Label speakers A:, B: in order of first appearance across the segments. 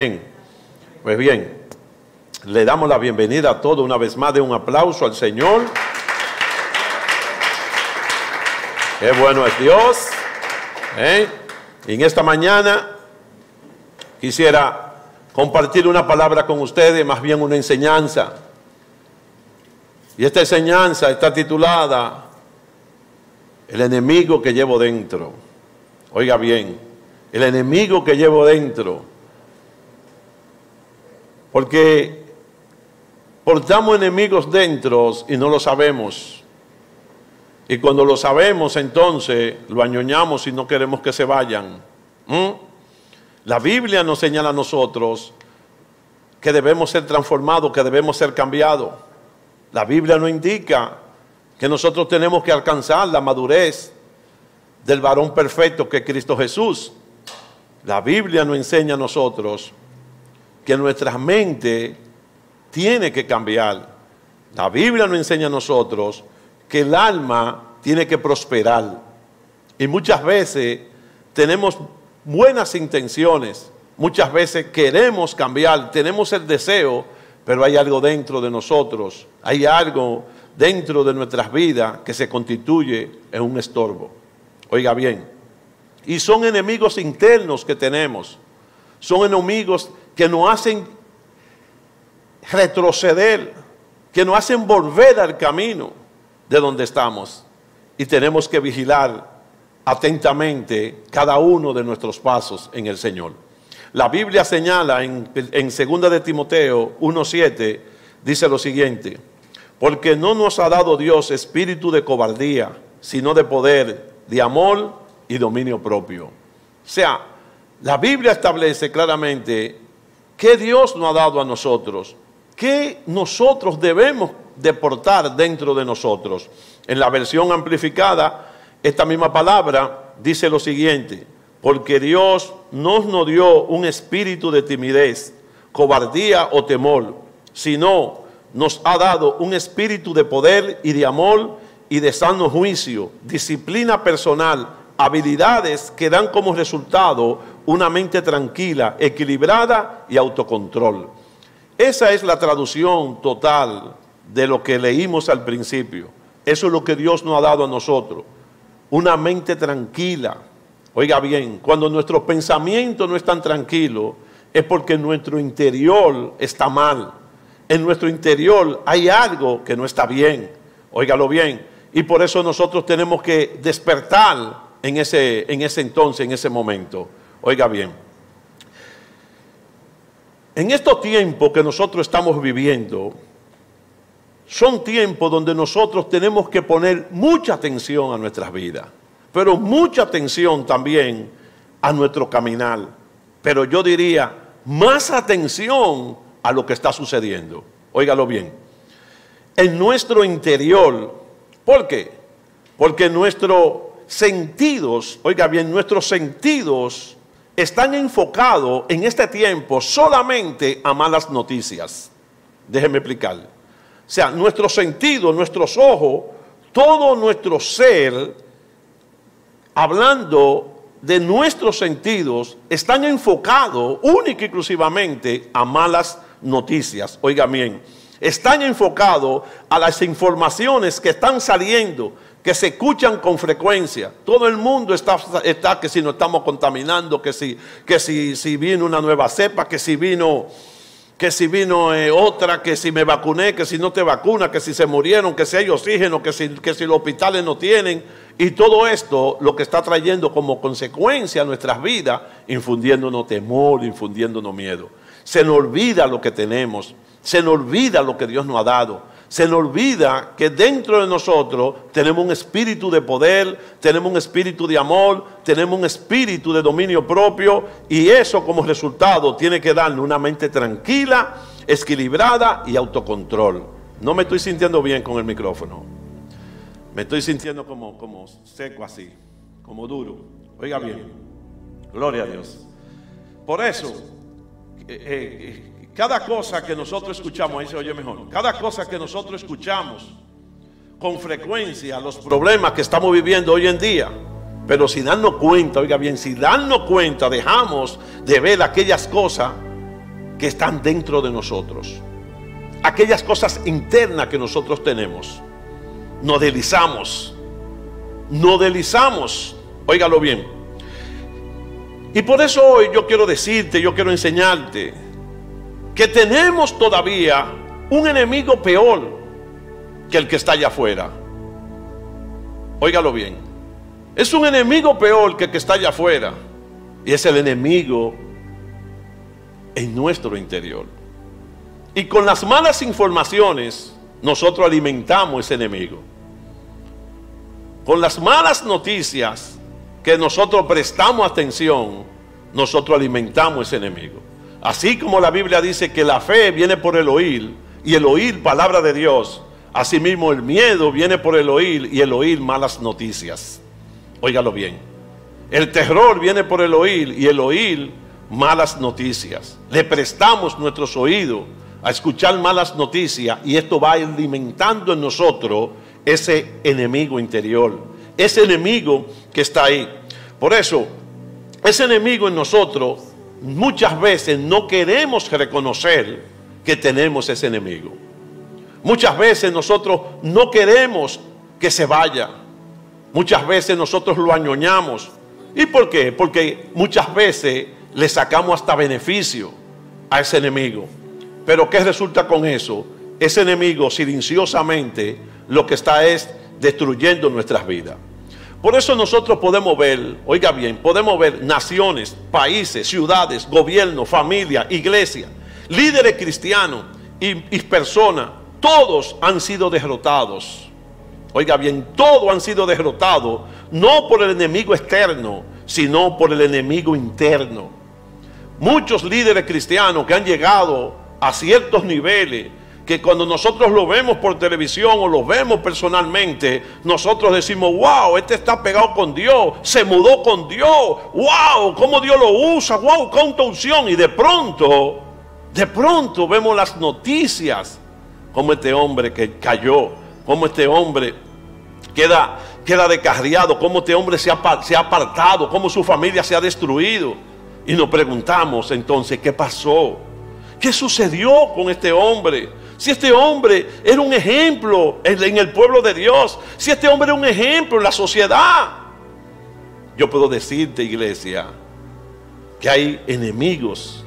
A: Bien, pues bien, le damos la bienvenida a todos una vez más, de un aplauso al Señor. Qué bueno es Dios. Y en esta mañana quisiera compartir una palabra con ustedes, más bien una enseñanza. Y esta enseñanza está titulada El enemigo que llevo dentro. Oiga bien, el enemigo que llevo dentro. Porque portamos enemigos dentro y no lo sabemos. Y cuando lo sabemos, entonces lo añoñamos y no queremos que se vayan. La Biblia nos señala a nosotros que debemos ser transformados, que debemos ser cambiados. La Biblia nos indica que nosotros tenemos que alcanzar la madurez del varón perfecto que es Cristo Jesús. La Biblia nos enseña a nosotros que nuestra mente tiene que cambiar. La Biblia nos enseña a nosotros que el alma tiene que prosperar. Y muchas veces tenemos buenas intenciones, muchas veces queremos cambiar, tenemos el deseo, pero hay algo dentro de nosotros, hay algo dentro de nuestras vidas que se constituye en un estorbo. Oiga bien, y son enemigos internos que tenemos, son enemigos que nos hacen retroceder, que nos hacen volver al camino de donde estamos. Y tenemos que vigilar atentamente cada uno de nuestros pasos en el Señor. La Biblia señala en 2 de Timoteo 1:7, dice lo siguiente: porque no nos ha dado Dios espíritu de cobardía, sino de poder, de amor y dominio propio. O sea, la Biblia establece claramente que Dios nos ha dado a nosotros, que nosotros debemos de portar dentro de nosotros. En la versión amplificada, esta misma palabra dice lo siguiente: porque Dios no nos dio un espíritu de timidez, cobardía o temor, sino nos ha dado un espíritu de poder y de amor y de sano juicio, disciplina personal, habilidades que dan como resultado una mente tranquila, equilibrada y autocontrol. Esa es la traducción total de lo que leímos al principio. Eso es lo que Dios nos ha dado a nosotros. Una mente tranquila. Oiga bien, cuando nuestros pensamientos no están tranquilos, es porque nuestro interior está mal. En nuestro interior hay algo que no está bien. Óigalo bien. Y por eso nosotros tenemos que despertar en ese entonces, en ese momento. Oiga bien, en estos tiempos que nosotros estamos viviendo, son tiempos donde nosotros tenemos que poner mucha atención a nuestras vidas, pero mucha atención también a nuestro caminar. Pero yo diría, más atención a lo que está sucediendo. Óigalo bien, en nuestro interior. ¿Por qué? Porque nuestros sentidos, oiga bien, nuestros sentidos están enfocados en este tiempo solamente a malas noticias. Déjenme explicarle. O sea, nuestros sentidos, nuestros ojos, todo nuestro ser, hablando de nuestros sentidos, están enfocados única y exclusivamente a malas noticias. Oiga bien, están enfocados a las informaciones que están saliendo, que se escuchan con frecuencia. Todo el mundo está que si nos estamos contaminando, que si vino una nueva cepa, que si vino otra, que si me vacuné, que si no te vacunas, que si se murieron, que si hay oxígeno, que si los hospitales no tienen. Y todo esto lo que está trayendo como consecuencia a nuestras vidas, infundiéndonos temor, infundiéndonos miedo. Se nos olvida lo que tenemos, se nos olvida lo que Dios nos ha dado. Se nos olvida que dentro de nosotros tenemos un espíritu de poder, tenemos un espíritu de amor, tenemos un espíritu de dominio propio, y eso como resultado tiene que darnos una mente tranquila, equilibrada y autocontrol. No me estoy sintiendo bien con el micrófono. Me estoy sintiendo como seco así, como duro. Oiga bien, gloria a Dios. Por eso, cada cosa que nosotros escuchamos, ahí se oye mejor, cada cosa que nosotros escuchamos con frecuencia, los problemas que estamos viviendo hoy en día, pero sin darnos cuenta, oiga bien, sin darnos cuenta dejamos de ver aquellas cosas que están dentro de nosotros. Aquellas cosas internas que nosotros tenemos. Nos deslizamos. Óigalo bien. Y por eso hoy yo quiero decirte, yo quiero enseñarte que tenemos todavía un enemigo peor que el que está allá afuera. Óigalo bien. Es un enemigo peor que el que está allá afuera. Y es el enemigo en nuestro interior. Y con las malas informaciones nosotros alimentamos ese enemigo. Con las malas noticias que nosotros prestamos atención, nosotros alimentamos ese enemigo. Así como la Biblia dice que la fe viene por el oír, y el oír palabra de Dios, asimismo el miedo viene por el oír, y el oír malas noticias. Óigalo bien. El terror viene por el oír, y el oír malas noticias. Le prestamos nuestros oídos a escuchar malas noticias, y esto va alimentando en nosotros ese enemigo interior, ese enemigo que está ahí. Por eso, ese enemigo en nosotros, muchas veces no queremos reconocer que tenemos ese enemigo. Muchas veces nosotros no queremos que se vaya. Muchas veces nosotros lo añoñamos. ¿Y por qué? Porque muchas veces le sacamos hasta beneficio a ese enemigo. Pero ¿qué resulta con eso? Ese enemigo silenciosamente lo que está es destruyendo nuestras vidas. Por eso nosotros podemos ver, oiga bien, podemos ver naciones, países, ciudades, gobiernos, familias, iglesias, líderes cristianos y personas, todos han sido derrotados. Oiga bien, todos han sido derrotados, no por el enemigo externo, sino por el enemigo interno. Muchos líderes cristianos que han llegado a ciertos niveles, que cuando nosotros lo vemos por televisión o lo vemos personalmente, nosotros decimos, wow, este está pegado con Dios, se mudó con Dios, wow, cómo Dios lo usa, wow, cuánta unción. Y de pronto vemos las noticias, como este hombre que cayó, como este hombre queda descarriado, como este hombre se ha apartado, como su familia se ha destruido. Y nos preguntamos entonces, ¿qué pasó? ¿Qué sucedió con este hombre? Si este hombre era un ejemplo en el pueblo de Dios, si este hombre era un ejemplo en la sociedad. Yo puedo decirte, iglesia, que hay enemigos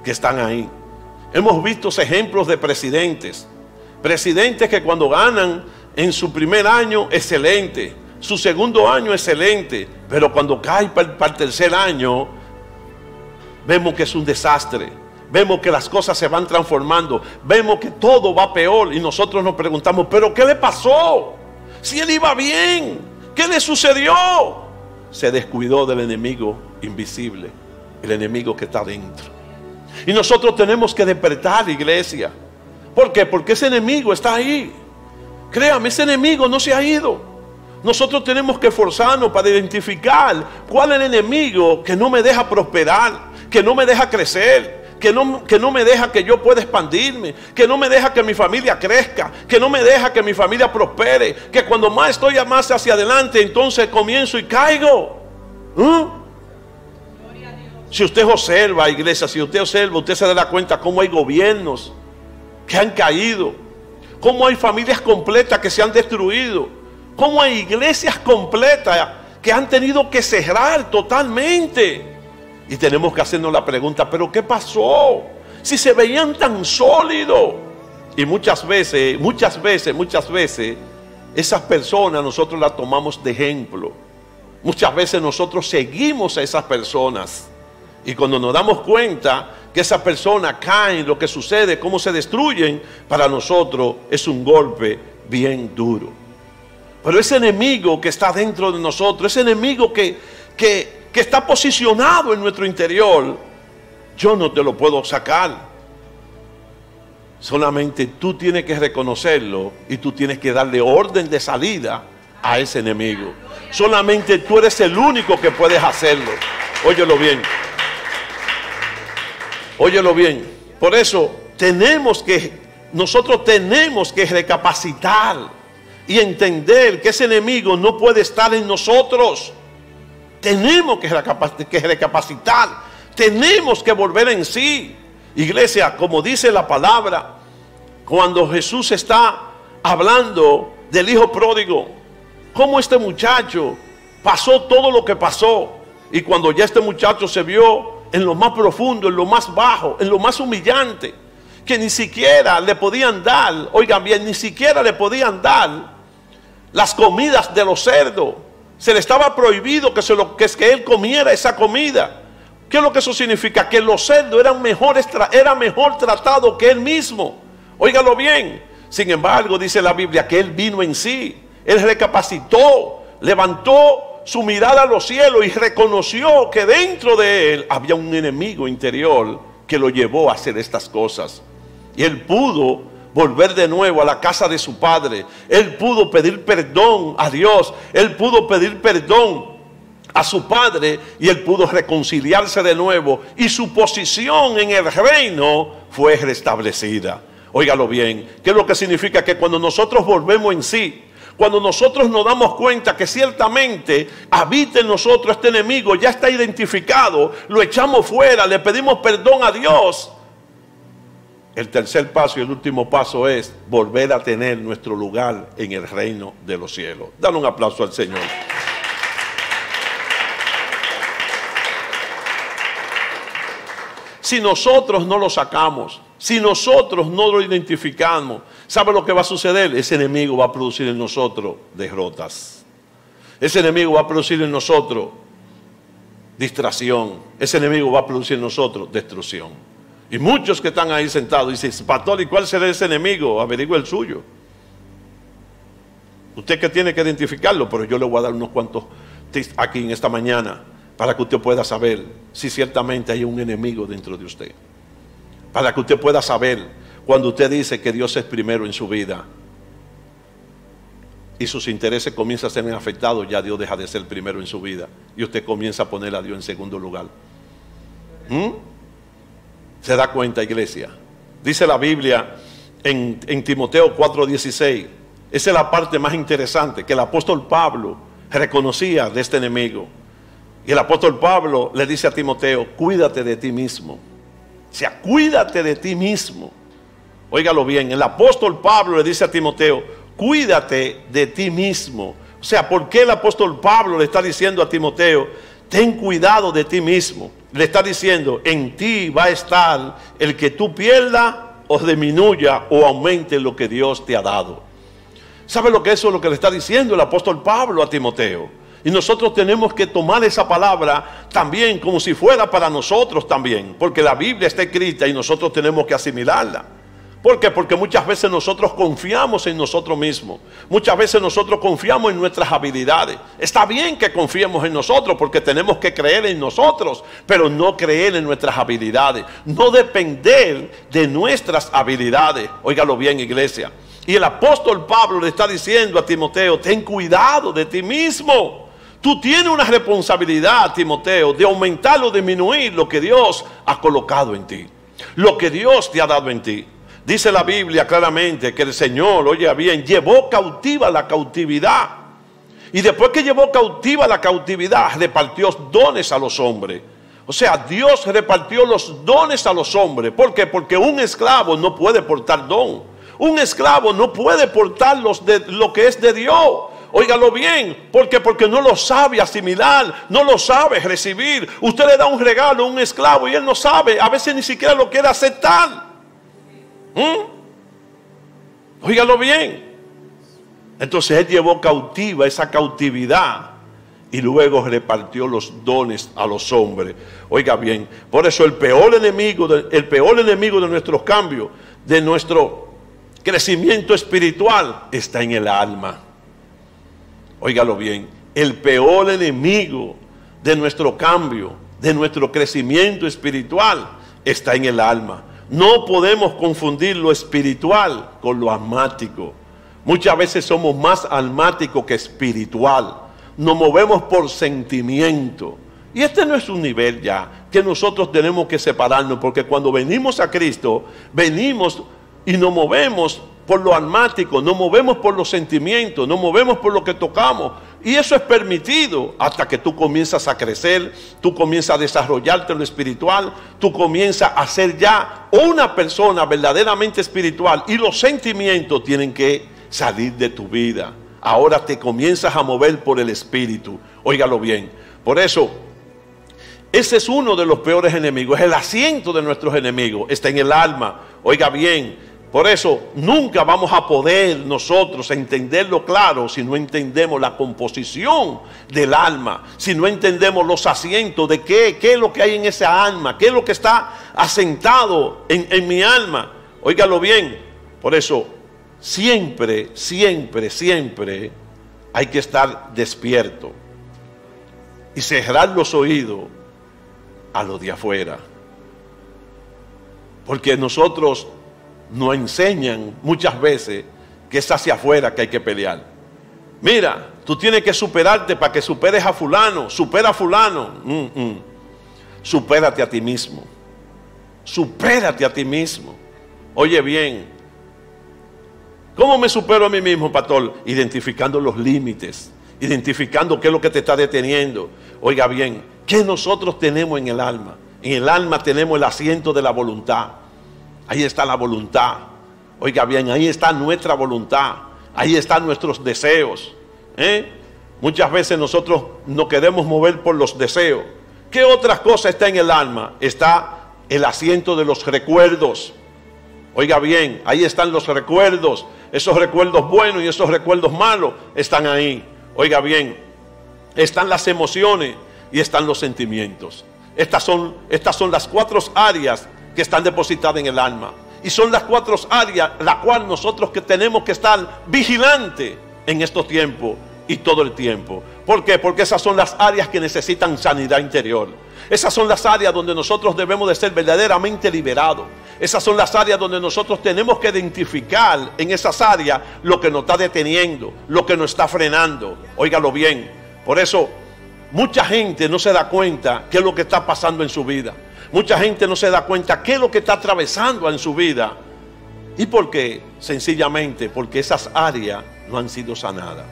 A: que están ahí. Hemos visto ejemplos de presidentes que cuando ganan en su primer año, excelente, su segundo año, excelente, pero cuando cae para el tercer año, vemos que es un desastre. Vemos que las cosas se van transformando. Vemos que todo va peor. Y nosotros nos preguntamos, ¿pero qué le pasó? Si él iba bien, ¿qué le sucedió? Se descuidó del enemigo invisible, el enemigo que está dentro. Y nosotros tenemos que despertar, iglesia. ¿Por qué? Porque ese enemigo está ahí. Créame, ese enemigo no se ha ido. Nosotros tenemos que esforzarnos para identificar cuál es el enemigo que no me deja prosperar, que no me deja crecer, que no me deja que yo pueda expandirme, que no me deja que mi familia crezca, que no me deja que mi familia prospere, que cuando más estoy más hacia adelante, entonces comienzo y caigo. Si usted observa, iglesia, si usted observa, usted se da cuenta cómo hay gobiernos que han caído, cómo hay familias completas que se han destruido, cómo hay iglesias completas que han tenido que cerrar totalmente. Y tenemos que hacernos la pregunta, ¿pero qué pasó? Si se veían tan sólidos. Y muchas veces, esas personas nosotros las tomamos de ejemplo. Muchas veces nosotros seguimos a esas personas. Y cuando nos damos cuenta que esas personas caen, lo que sucede, cómo se destruyen, para nosotros es un golpe bien duro. Pero ese enemigo que está dentro de nosotros, ese enemigo que está posicionado en nuestro interior, yo no te lo puedo sacar. Solamente tú tienes que reconocerlo y tú tienes que darle orden de salida a ese enemigo. Solamente tú eres el único que puedes hacerlo. Óyelo bien. Óyelo bien. Por eso nosotros tenemos que recapacitar y entender que ese enemigo no puede estar en nosotros. Tenemos que recapacitar, tenemos que volver en sí. Iglesia, como dice la palabra, cuando Jesús está hablando del hijo pródigo, cómo este muchacho pasó todo lo que pasó, y cuando ya este muchacho se vio en lo más profundo, en lo más bajo, en lo más humillante, que ni siquiera le podían dar, oigan bien, ni siquiera le podían dar las comidas de los cerdos. Se le estaba prohibido que él comiera esa comida. ¿Qué es lo que eso significa? Que los cerdos eran mejor tratados que él mismo. Óigalo bien. Sin embargo, dice la Biblia que él vino en sí. Él recapacitó, levantó su mirada a los cielos y reconoció que dentro de él había un enemigo interior que lo llevó a hacer estas cosas. Y él pudo volver de nuevo a la casa de su padre. Él pudo pedir perdón a Dios. Él pudo pedir perdón a su padre, y él pudo reconciliarse de nuevo, y su posición en el reino fue restablecida. Óigalo bien. ¿Qué es lo que significa? Que cuando nosotros volvemos en sí, cuando nosotros nos damos cuenta que ciertamente habita en nosotros este enemigo, ya está identificado, lo echamos fuera, le pedimos perdón a Dios. El tercer paso y el último paso es volver a tener nuestro lugar en el reino de los cielos. Dale un aplauso al Señor. Si nosotros no lo sacamos, si nosotros no lo identificamos, ¿sabe lo que va a suceder? Ese enemigo va a producir en nosotros derrotas. Ese enemigo va a producir en nosotros distracción. Ese enemigo va a producir en nosotros destrucción. Y muchos que están ahí sentados dicen: pastor, ¿y cuál será ese enemigo? Averigüe el suyo. Usted que tiene que identificarlo, pero yo le voy a dar unos cuantos tips aquí en esta mañana, para que usted pueda saber si ciertamente hay un enemigo dentro de usted. Para que usted pueda saber cuando usted dice que Dios es primero en su vida y sus intereses comienzan a ser afectados, ya Dios deja de ser primero en su vida y usted comienza a poner a Dios en segundo lugar. ¿Se da cuenta, iglesia? Dice la Biblia en Timoteo 4:16. Esa es la parte más interesante, que el apóstol Pablo reconocía de este enemigo. Y el apóstol Pablo le dice a Timoteo: cuídate de ti mismo. O sea, cuídate de ti mismo. Óigalo bien, el apóstol Pablo le dice a Timoteo: cuídate de ti mismo. O sea, ¿por qué el apóstol Pablo le está diciendo a Timoteo: ten cuidado de ti mismo? Le está diciendo: en ti va a estar el que tú pierdas o disminuya o aumente lo que Dios te ha dado. ¿Sabe lo que eso es lo que le está diciendo el apóstol Pablo a Timoteo? Y nosotros tenemos que tomar esa palabra también como si fuera para nosotros también, porque la Biblia está escrita y nosotros tenemos que asimilarla. ¿Por qué? Porque muchas veces nosotros confiamos en nosotros mismos. Muchas veces nosotros confiamos en nuestras habilidades. Está bien que confiemos en nosotros, porque tenemos que creer en nosotros, pero no creer en nuestras habilidades. No depender de nuestras habilidades. Óigalo bien, iglesia. Y el apóstol Pablo le está diciendo a Timoteo: ten cuidado de ti mismo. Tú tienes una responsabilidad, Timoteo, de aumentar o disminuir lo que Dios ha colocado en ti, lo que Dios te ha dado en ti. Dice la Biblia claramente que el Señor, oye bien, llevó cautiva la cautividad. Y después que llevó cautiva la cautividad, repartió dones a los hombres. O sea, Dios repartió los dones a los hombres. ¿Por qué? Porque un esclavo no puede portar don. Un esclavo no puede portar lo que es de Dios. Óigalo bien, porque no lo sabe asimilar, no lo sabe recibir. Usted le da un regalo a un esclavo y él no sabe, a veces ni siquiera lo quiere aceptar. Óigalo bien. Entonces él llevó cautiva esa cautividad y luego repartió los dones a los hombres. Oiga bien, por eso el peor enemigo de nuestros cambios, de nuestro crecimiento espiritual, está en el alma. Óigalo bien, el peor enemigo de nuestro cambio, de nuestro crecimiento espiritual, está en el alma. No podemos confundir lo espiritual con lo almático. Muchas veces somos más almáticos que espiritual. Nos movemos por sentimiento. Y este no es un nivel ya que nosotros tenemos que separarnos, porque cuando venimos a Cristo, venimos y nos movemos por lo almático, nos movemos por los sentimientos, nos movemos por lo que tocamos, Y eso es permitido hasta que tú comienzas a crecer, tú comienzas a desarrollarte en lo espiritual, tú comienzas a ser ya una persona verdaderamente espiritual y los sentimientos tienen que salir de tu vida. Ahora te comienzas a mover por el espíritu. Óigalo bien. Por eso, ese es uno de los peores enemigos. El asiento de nuestros enemigos está en el alma. Oiga bien. Por eso nunca vamos a poder nosotros entenderlo claro si no entendemos la composición del alma, si no entendemos los asientos de qué es lo que hay en esa alma, qué es lo que está asentado en mi alma. Óigalo bien. Por eso siempre hay que estar despierto y cerrar los oídos a lo de afuera, porque nosotros nos enseñan muchas veces que es hacia afuera que hay que pelear. Mira, tú tienes que superarte para que superes a fulano. Supera a fulano. Supérate a ti mismo. Supérate a ti mismo. Oye bien, ¿cómo me supero a mí mismo, pastor? Identificando los límites, identificando qué es lo que te está deteniendo. Oiga bien, ¿qué nosotros tenemos en el alma? En el alma tenemos el asiento de la voluntad. Ahí está la voluntad. Oiga bien, ahí está nuestra voluntad. Ahí están nuestros deseos. Muchas veces nosotros nos queremos mover por los deseos. ¿Qué otras cosas está en el alma? Está el asiento de los recuerdos. Oiga bien, ahí están los recuerdos. Esos recuerdos buenos y esos recuerdos malos están ahí. Oiga bien, están las emociones y están los sentimientos. Estas son las 4 áreas que están depositadas en el alma. Y son las 4 áreas las cuales nosotros que tenemos que estar vigilantes en estos tiempos y todo el tiempo. ¿Por qué? Porque esas son las áreas que necesitan sanidad interior. Esas son las áreas donde nosotros debemos de ser verdaderamente liberados. Esas son las áreas donde nosotros tenemos que identificar en esas áreas lo que nos está deteniendo, lo que nos está frenando. Óigalo bien. Por eso mucha gente no se da cuenta qué es lo que está pasando en su vida. Mucha gente no se da cuenta qué es lo que está atravesando en su vida. ¿Y por qué? Sencillamente porque esas áreas no han sido sanadas.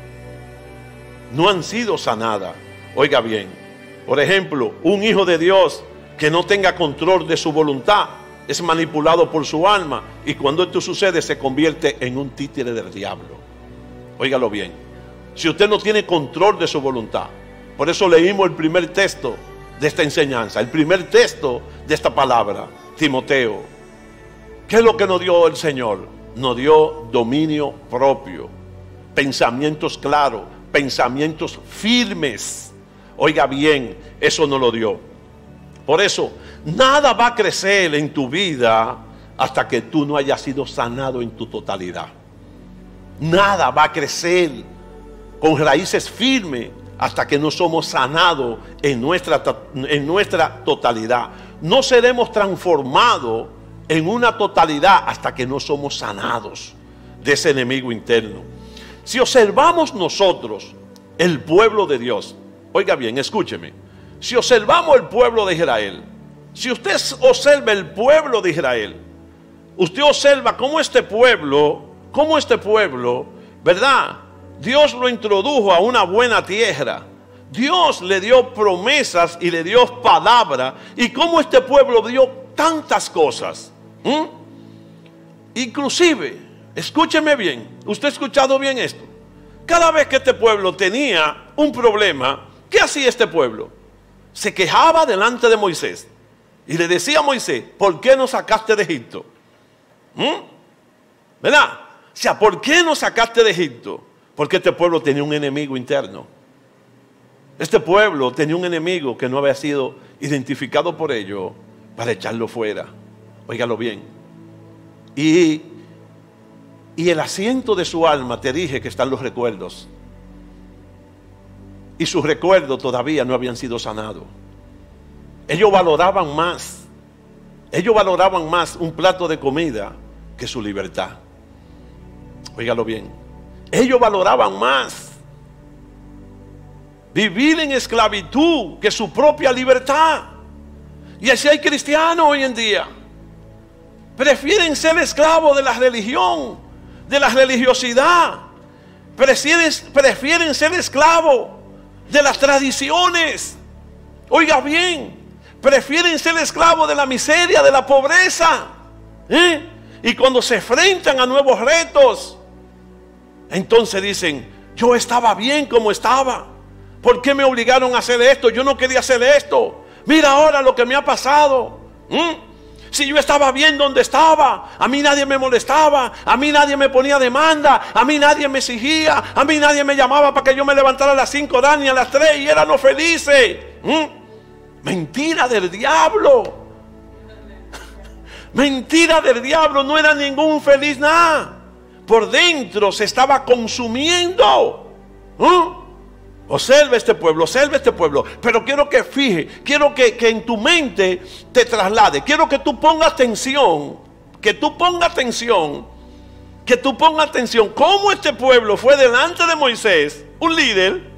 A: No han sido sanadas. Oiga bien, por ejemplo, un hijo de Dios que no tenga control de su voluntad es manipulado por su alma, y cuando esto sucede se convierte en un títere del diablo. Óigalo bien. Si usted no tiene control de su voluntad, por eso leímos el primer texto de esta enseñanza, el primer texto de esta palabra, Timoteo. ¿Qué es lo que nos dio el Señor? Nos dio dominio propio, pensamientos claros, pensamientos firmes. Oiga bien, eso nos lo dio. Por eso, nada va a crecer en tu vida hasta que tú no hayas sido sanado en tu totalidad. Nada va a crecer con raíces firmes hasta que no somos sanados en nuestra totalidad. No seremos transformados en una totalidad hasta que no somos sanados de ese enemigo interno. Si observamos nosotros el pueblo de Dios, oiga bien, escúcheme. Si observamos el pueblo de Israel, si usted observa el pueblo de Israel, usted observa cómo este pueblo, ¿verdad? Dios lo introdujo a una buena tierra. Dios le dio promesas y le dio palabra. Y cómo este pueblo dio tantas cosas. Inclusive, escúcheme bien, usted ha escuchado bien esto. Cada vez que este pueblo tenía un problema, ¿qué hacía este pueblo? Se quejaba delante de Moisés y le decía a Moisés: ¿por qué nos sacaste de Egipto? ¿Verdad? O sea, ¿por qué nos sacaste de Egipto? Porque este pueblo tenía un enemigo interno. Este pueblo tenía un enemigo que no había sido identificado por ellos para echarlo fuera. Óigalo bien. Y el asiento de su alma, te dije que están los recuerdos. Y sus recuerdos todavía no habían sido sanados. Ellos valoraban más un plato de comida que su libertad. Óigalo bien. Ellos valoraban más vivir en esclavitud que su propia libertad. Y así hay cristianos hoy en día. Prefieren ser esclavos de la religión, de la religiosidad, prefieren ser esclavos de las tradiciones. Oiga bien, prefieren ser esclavos de la miseria, de la pobreza. Y cuando se enfrentan a nuevos retos, entonces dicen: yo estaba bien como estaba. ¿Por qué me obligaron a hacer esto? Yo no quería hacer esto. Mira ahora lo que me ha pasado. Si yo estaba bien donde estaba, a mí nadie me molestaba, a mí nadie me ponía demanda, a mí nadie me exigía, a mí nadie me llamaba para que yo me levantara a las 5 de la ni a las 3 y éramos felices. Mentira del diablo. Mentira del diablo, no era ningún feliz nada. Por dentro se estaba consumiendo. Observa este pueblo, pero quiero que fije, quiero que en tu mente te traslade, quiero que tú pongas atención, cómo este pueblo fue delante de Moisés, un líder,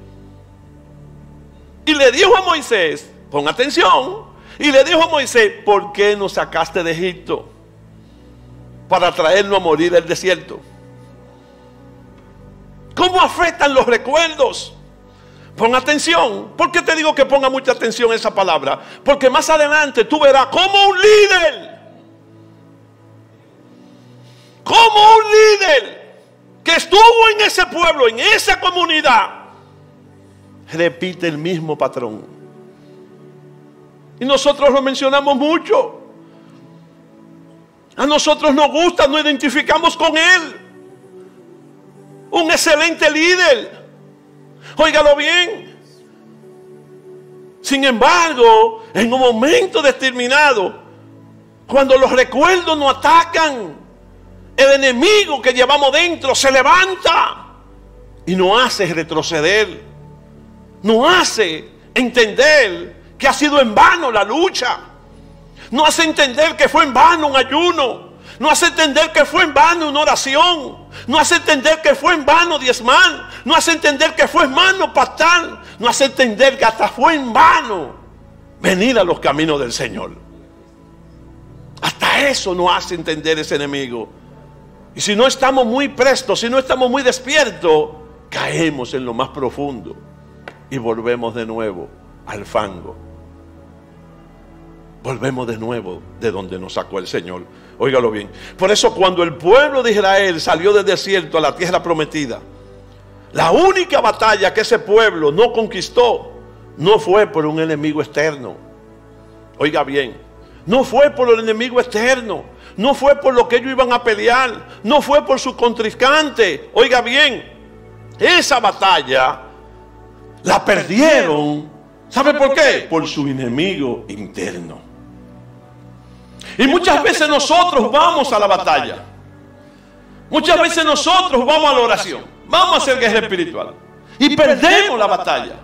A: y le dijo a Moisés, pon atención, y le dijo a Moisés: ¿por qué nos sacaste de Egipto para traernos a morir al desierto? ¿Cómo afectan los recuerdos? Pon atención. ¿Por qué te digo que ponga mucha atención a esa palabra? Porque más adelante tú verás cómo un líder que estuvo en ese pueblo, en esa comunidad, repite el mismo patrón. Y nosotros lo mencionamos mucho. A nosotros nos gusta, nos identificamos con él. Un excelente líder. Óigalo bien. Sin embargo, en un momento determinado, cuando los recuerdos nos atacan, el enemigo que llevamos dentro se levanta y nos hace retroceder, nos hace entender que ha sido en vano la lucha, nos hace entender que fue en vano un ayuno, nos hace entender que fue en vano una oración, nos hace entender que fue en vano diezmar, nos hace entender que fue en vano pactar, nos hace entender que hasta fue en vano venir a los caminos del Señor. Hasta eso nos hace entender ese enemigo. Y si no estamos muy prestos, si no estamos muy despiertos, caemos en lo más profundo y volvemos de nuevo al fango. Volvemos de nuevo de donde nos sacó el Señor. Óigalo bien. Por eso cuando el pueblo de Israel salió del desierto a la tierra prometida, la única batalla que ese pueblo no conquistó no fue por un enemigo externo. Oiga bien, no fue por el enemigo externo, no fue por lo que ellos iban a pelear, no fue por su contrincante. Oiga bien, esa batalla la perdieron. ¿Sabe por qué? Por su enemigo interno. Y muchas veces nosotros vamos a la batalla. Muchas veces nosotros vamos a la oración. Vamos a hacer guerra espiritual. Y perdemos la batalla.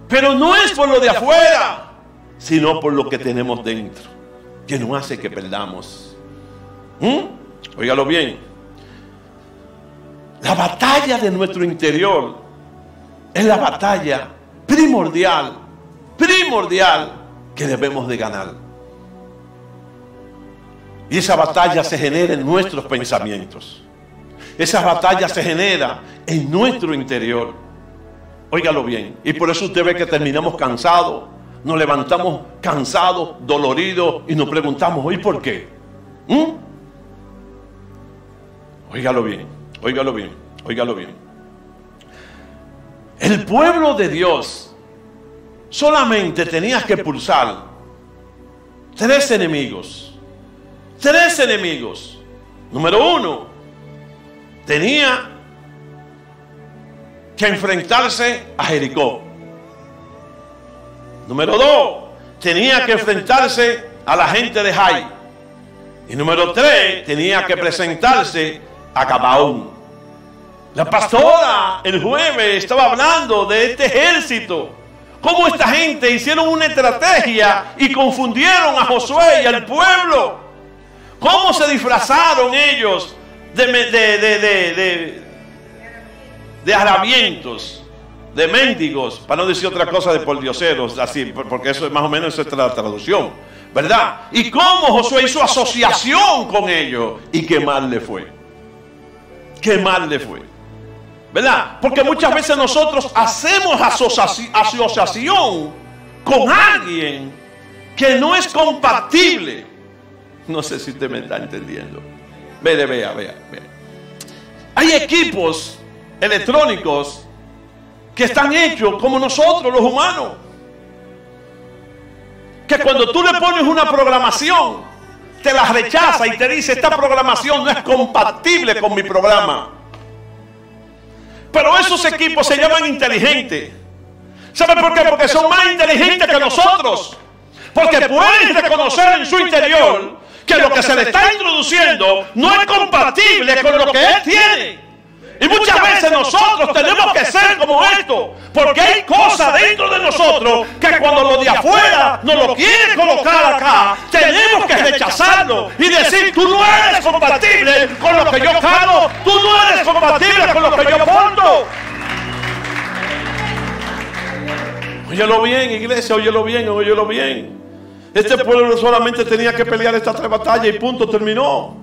A: Pero no es por lo de afuera, sino por lo que tenemos dentro, que nos hace que perdamos. Óigalo bien. La batalla de nuestro interior es la batalla primordial que debemos de ganar. Y esa batalla se genera en nuestros pensamientos. Esa batalla se genera en nuestro interior. Óigalo bien. Y por eso usted ve que terminamos cansados. Nos levantamos cansados, doloridos y nos preguntamos: ¿y por qué? Óigalo bien, óigalo bien, óigalo bien. El pueblo de Dios solamente tenía que expulsar tres enemigos. Tres enemigos. Número uno, tenía que enfrentarse a Jericó. Número dos, tenía que enfrentarse a la gente de Jai. Y número tres, tenía que presentarse a Gabaón. La pastora el jueves estaba hablando de este ejército. Cómo esta gente hicieron una estrategia y confundieron a Josué y al pueblo. Cómo se disfrazaron ellos de harabientos, de mendigos, para no decir otra cosa, de pordioseros, así, porque eso es más o menos esa es la traducción, ¿verdad? Y cómo Josué hizo asociación con ellos y qué mal le fue. Qué mal le fue. ¿verdad? Porque muchas veces nosotros hacemos asociación con alguien que no es compatible. No sé si usted me está entendiendo. Vea. Hay equipos electrónicos que están hechos como nosotros los humanos, que cuando tú le pones una programación te la rechaza y te dice: esta programación no es compatible con mi programa. Pero esos equipos se llaman inteligentes. ¿Sabe por qué? Porque son más inteligentes que nosotros, porque pueden reconocer en su interior que lo que se le está introduciendo no es compatible con lo que él tiene. Y muchas veces nosotros tenemos que ser como esto, porque hay cosas dentro de nosotros que cuando lo de afuera nos lo quiere colocar acá, tenemos que rechazarlo y decir: tú no eres compatible con lo que yo cargo, tú no eres compatible con lo que yo porto. Óyelo bien, iglesia, óyelo bien. Este pueblo solamente tenía que pelear estas 3 batallas y punto, terminó.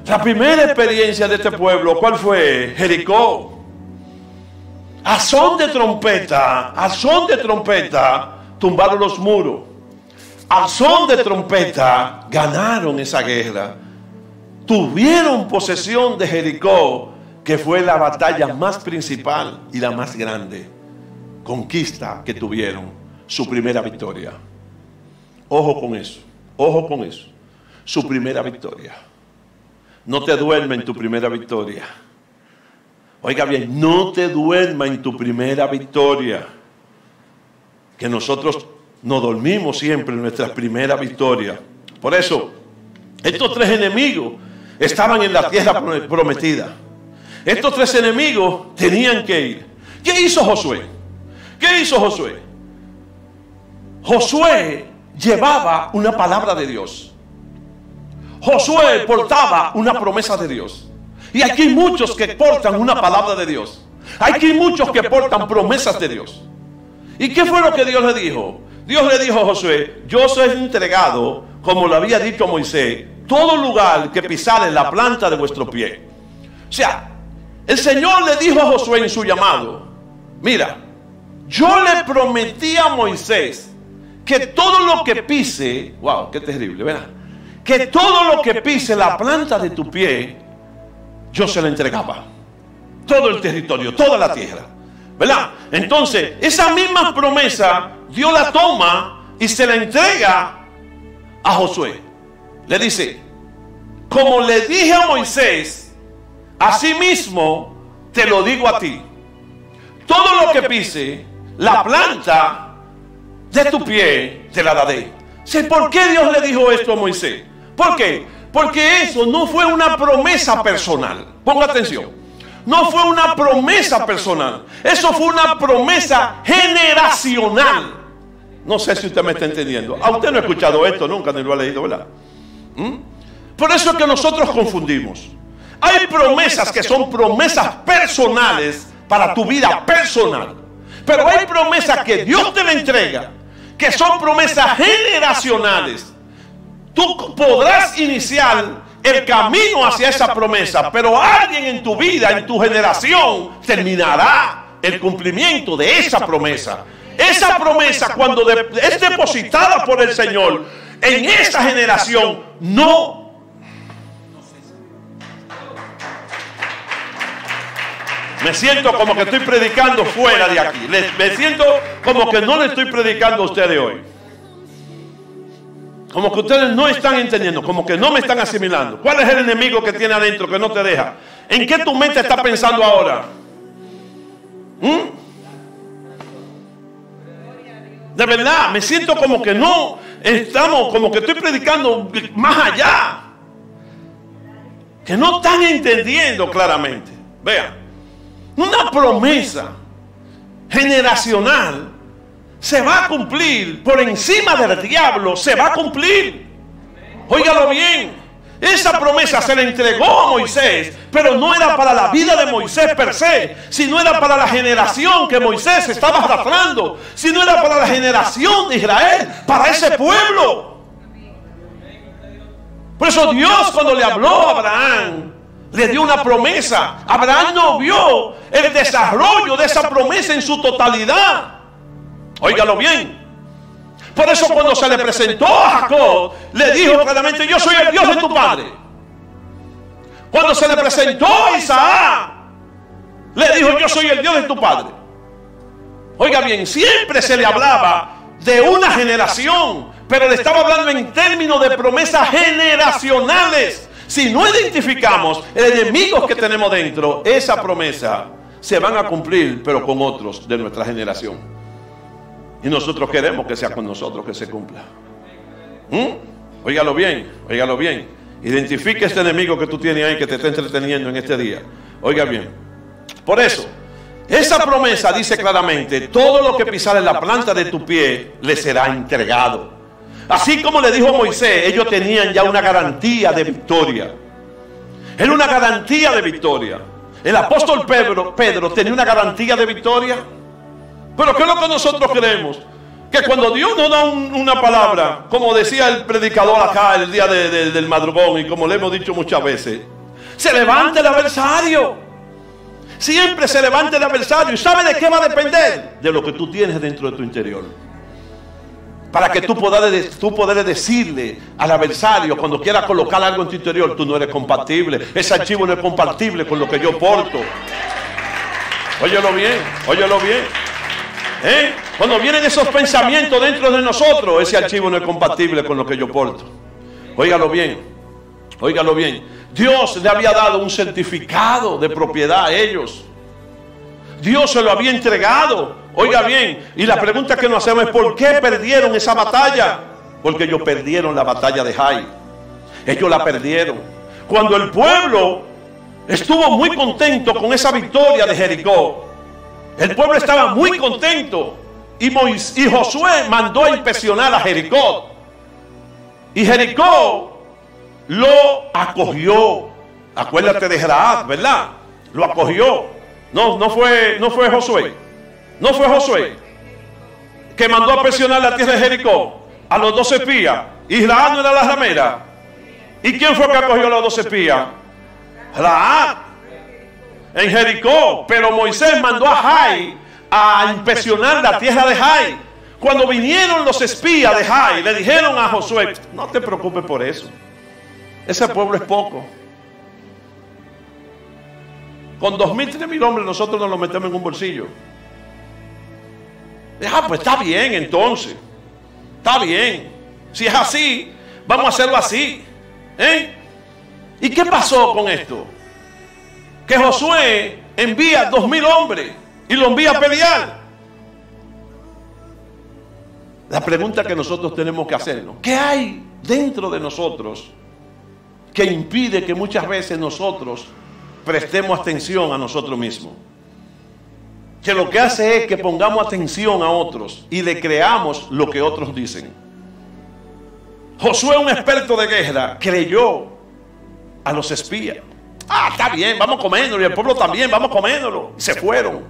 A: La primera experiencia de este pueblo, ¿cuál fue? Jericó. A son de trompeta, tumbaron los muros. A son de trompeta, ganaron esa guerra. Tuvieron posesión de Jericó, que fue la batalla más principal y la más grande. Conquista que tuvieron, su primera victoria. Ojo con eso. Su primera victoria. No te duermas en tu primera victoria. Oiga bien, no te duermas en tu primera victoria. Que nosotros nos dormimos siempre en nuestra primera victoria. Por eso, estos 3 enemigos estaban en la tierra prometida. Estos 3 enemigos tenían que ir. ¿Qué hizo Josué? Josué llevaba una palabra de Dios. Josué portaba una promesa de Dios. Y aquí hay muchos que portan una palabra de Dios. Aquí hay muchos que portan promesas de Dios. ¿Y qué fue lo que Dios le dijo? Dios le dijo a Josué: yo os he entregado, como lo había dicho a Moisés, todo lugar que pisare la planta de vuestro pie. O sea, el Señor le dijo a Josué en su llamado: mira, yo le prometí a Moisés que todo lo que pise, wow, qué terrible, ¿verdad? Que todo lo que pise la planta de tu pie, yo se la entregaba. Todo el territorio, toda la tierra, ¿verdad? Entonces, esa misma promesa, Dios la toma y se la entrega a Josué. Le dice: como le dije a Moisés, así mismo te lo digo a ti. Todo lo que pise la planta de tu pie, te la daré. ¿Por qué Dios le dijo esto a Moisés? ¿Por qué? Porque eso no fue una promesa personal. Ponga atención. No fue una promesa personal. Eso fue una promesa generacional. No sé si usted me está entendiendo. A usted no ha escuchado esto nunca, ni lo ha leído, ¿verdad? Por eso es que nosotros confundimos. Hay promesas que son promesas personales para tu vida personal. Pero hay promesas que Dios te la entrega, que son promesas generacionales. Tú podrás iniciar el camino hacia esa promesa, pero alguien en tu vida, en tu generación, terminará el cumplimiento de esa promesa. Esa promesa, cuando es depositada por el Señor en esa generación, no. Me siento como que estoy predicando fuera de aquí. Me siento como que no le estoy predicando a ustedes hoy. Como que ustedes no están entendiendo, como que no me están asimilando. ¿Cuál es el enemigo que tiene adentro que no te deja? ¿En qué tu mente está pensando ahora? De verdad, me siento como que no estamos, como que estoy predicando más allá. Que no están entendiendo claramente. Vean. Una promesa generacional se va a cumplir por encima del diablo, se va a cumplir. Óigalo bien. Esa promesa se le entregó a Moisés, pero no era para la vida de Moisés per se, sino era para la generación que Moisés estaba arrastrando, sino era para la generación de Israel, para ese pueblo. Por eso Dios, cuando le habló a Abraham, le dio una promesa. Abraham no vio el desarrollo de esa promesa en su totalidad. Óigalo bien. Por eso cuando se le presentó a Jacob, le dijo claramente: yo soy el Dios de tu padre. Cuando se le presentó a Isaac, le dijo: yo soy el Dios de tu padre. Oiga bien, siempre se le hablaba de una generación, pero le estaba hablando en términos de promesas generacionales. Si no identificamos enemigos que tenemos dentro, esa promesa se van a cumplir, pero con otros de nuestra generación. Y nosotros queremos que sea con nosotros que se cumpla. Óigalo bien, óigalo bien. Identifique este enemigo que tú tienes ahí que te está entreteniendo en este día. Oiga bien. Por eso, esa promesa dice claramente: todo lo que pisare la planta de tu pie le será entregado. Así como le dijo a Moisés, ellos tenían ya una garantía de victoria. Era una garantía de victoria. El apóstol Pedro tenía una garantía de victoria. Pero ¿qué es lo que nosotros creemos? Que cuando Dios nos da una palabra, como decía el predicador acá el día del madrugón, y como le hemos dicho muchas veces, se levanta el adversario. Siempre se levanta el adversario. ¿Y sabe de qué va a depender? De lo que tú tienes dentro de tu interior. Para que tú puedas decirle al adversario, cuando quiera colocar algo en tu interior: tú no eres compatible, ese archivo no es compatible con lo que yo porto. Óyelo bien, óyelo bien. Cuando vienen esos pensamientos dentro de nosotros, ese archivo no es compatible con lo que yo porto. Óigalo bien, óigalo bien. Dios le había dado un certificado de propiedad a ellos. Dios se lo había entregado. Oiga bien, y la pregunta que nos hacemos es: ¿por qué perdieron esa batalla? Porque ellos perdieron la batalla de Jai. Ellos la perdieron. Cuando el pueblo estuvo muy contento con esa victoria de Jericó, el pueblo estaba muy contento, y Josué mandó a inspeccionar a Jericó. Y Jericó lo acogió. Acuérdate de Rahab, ¿verdad? Lo acogió. No fue Josué. No fue Josué que mandó a presionar la tierra de Jericó a los 12 espías. Y Rahab no era la ramera. ¿Y quién fue que acogió a los 12 espías? Rahab en Jericó. Pero Moisés mandó a Jai a inspeccionar la tierra de Jai. Cuando vinieron los espías de Jai, le dijeron a Josué: no te preocupes por eso, ese pueblo es poco. Con 2,000, 3,000 hombres nosotros nos lo metemos en un bolsillo. Pues está bien, entonces. Está bien. Si es así, vamos a hacerlo así. ¿Y qué pasó con esto? Que Josué envía 2,000 hombres y lo envía a pelear. La pregunta que nosotros tenemos que hacernos: ¿qué hay dentro de nosotros que impide que muchas veces nosotros prestemos atención a nosotros mismos? Que lo que hace es que pongamos atención a otros y le creamos lo que otros dicen. Josué, un experto de guerra, creyó a los espías. Está bien, vamos comiéndolo. Y el pueblo también, vamos comiéndolo. Y se fueron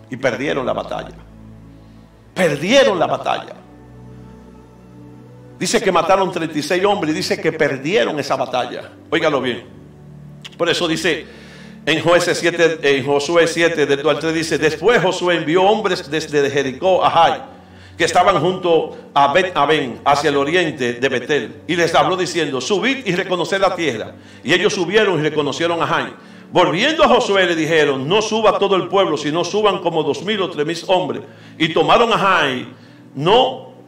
A: y perdieron la batalla. Perdieron la batalla. Dice que mataron 36 hombres y dice que perdieron esa batalla. Óigalo bien. Por eso dice en Josué 7, del 2 al 3, dice: después Josué envió hombres desde Jericó a Jai, que estaban junto a Bet-Aben, hacia el oriente de Betel, y les habló diciendo: subid y reconoced la tierra. Y ellos subieron y reconocieron a Jai. Volviendo a Josué le dijeron: no suba todo el pueblo, sino suban como 2,000 o 3,000 hombres. Y tomaron a Jai,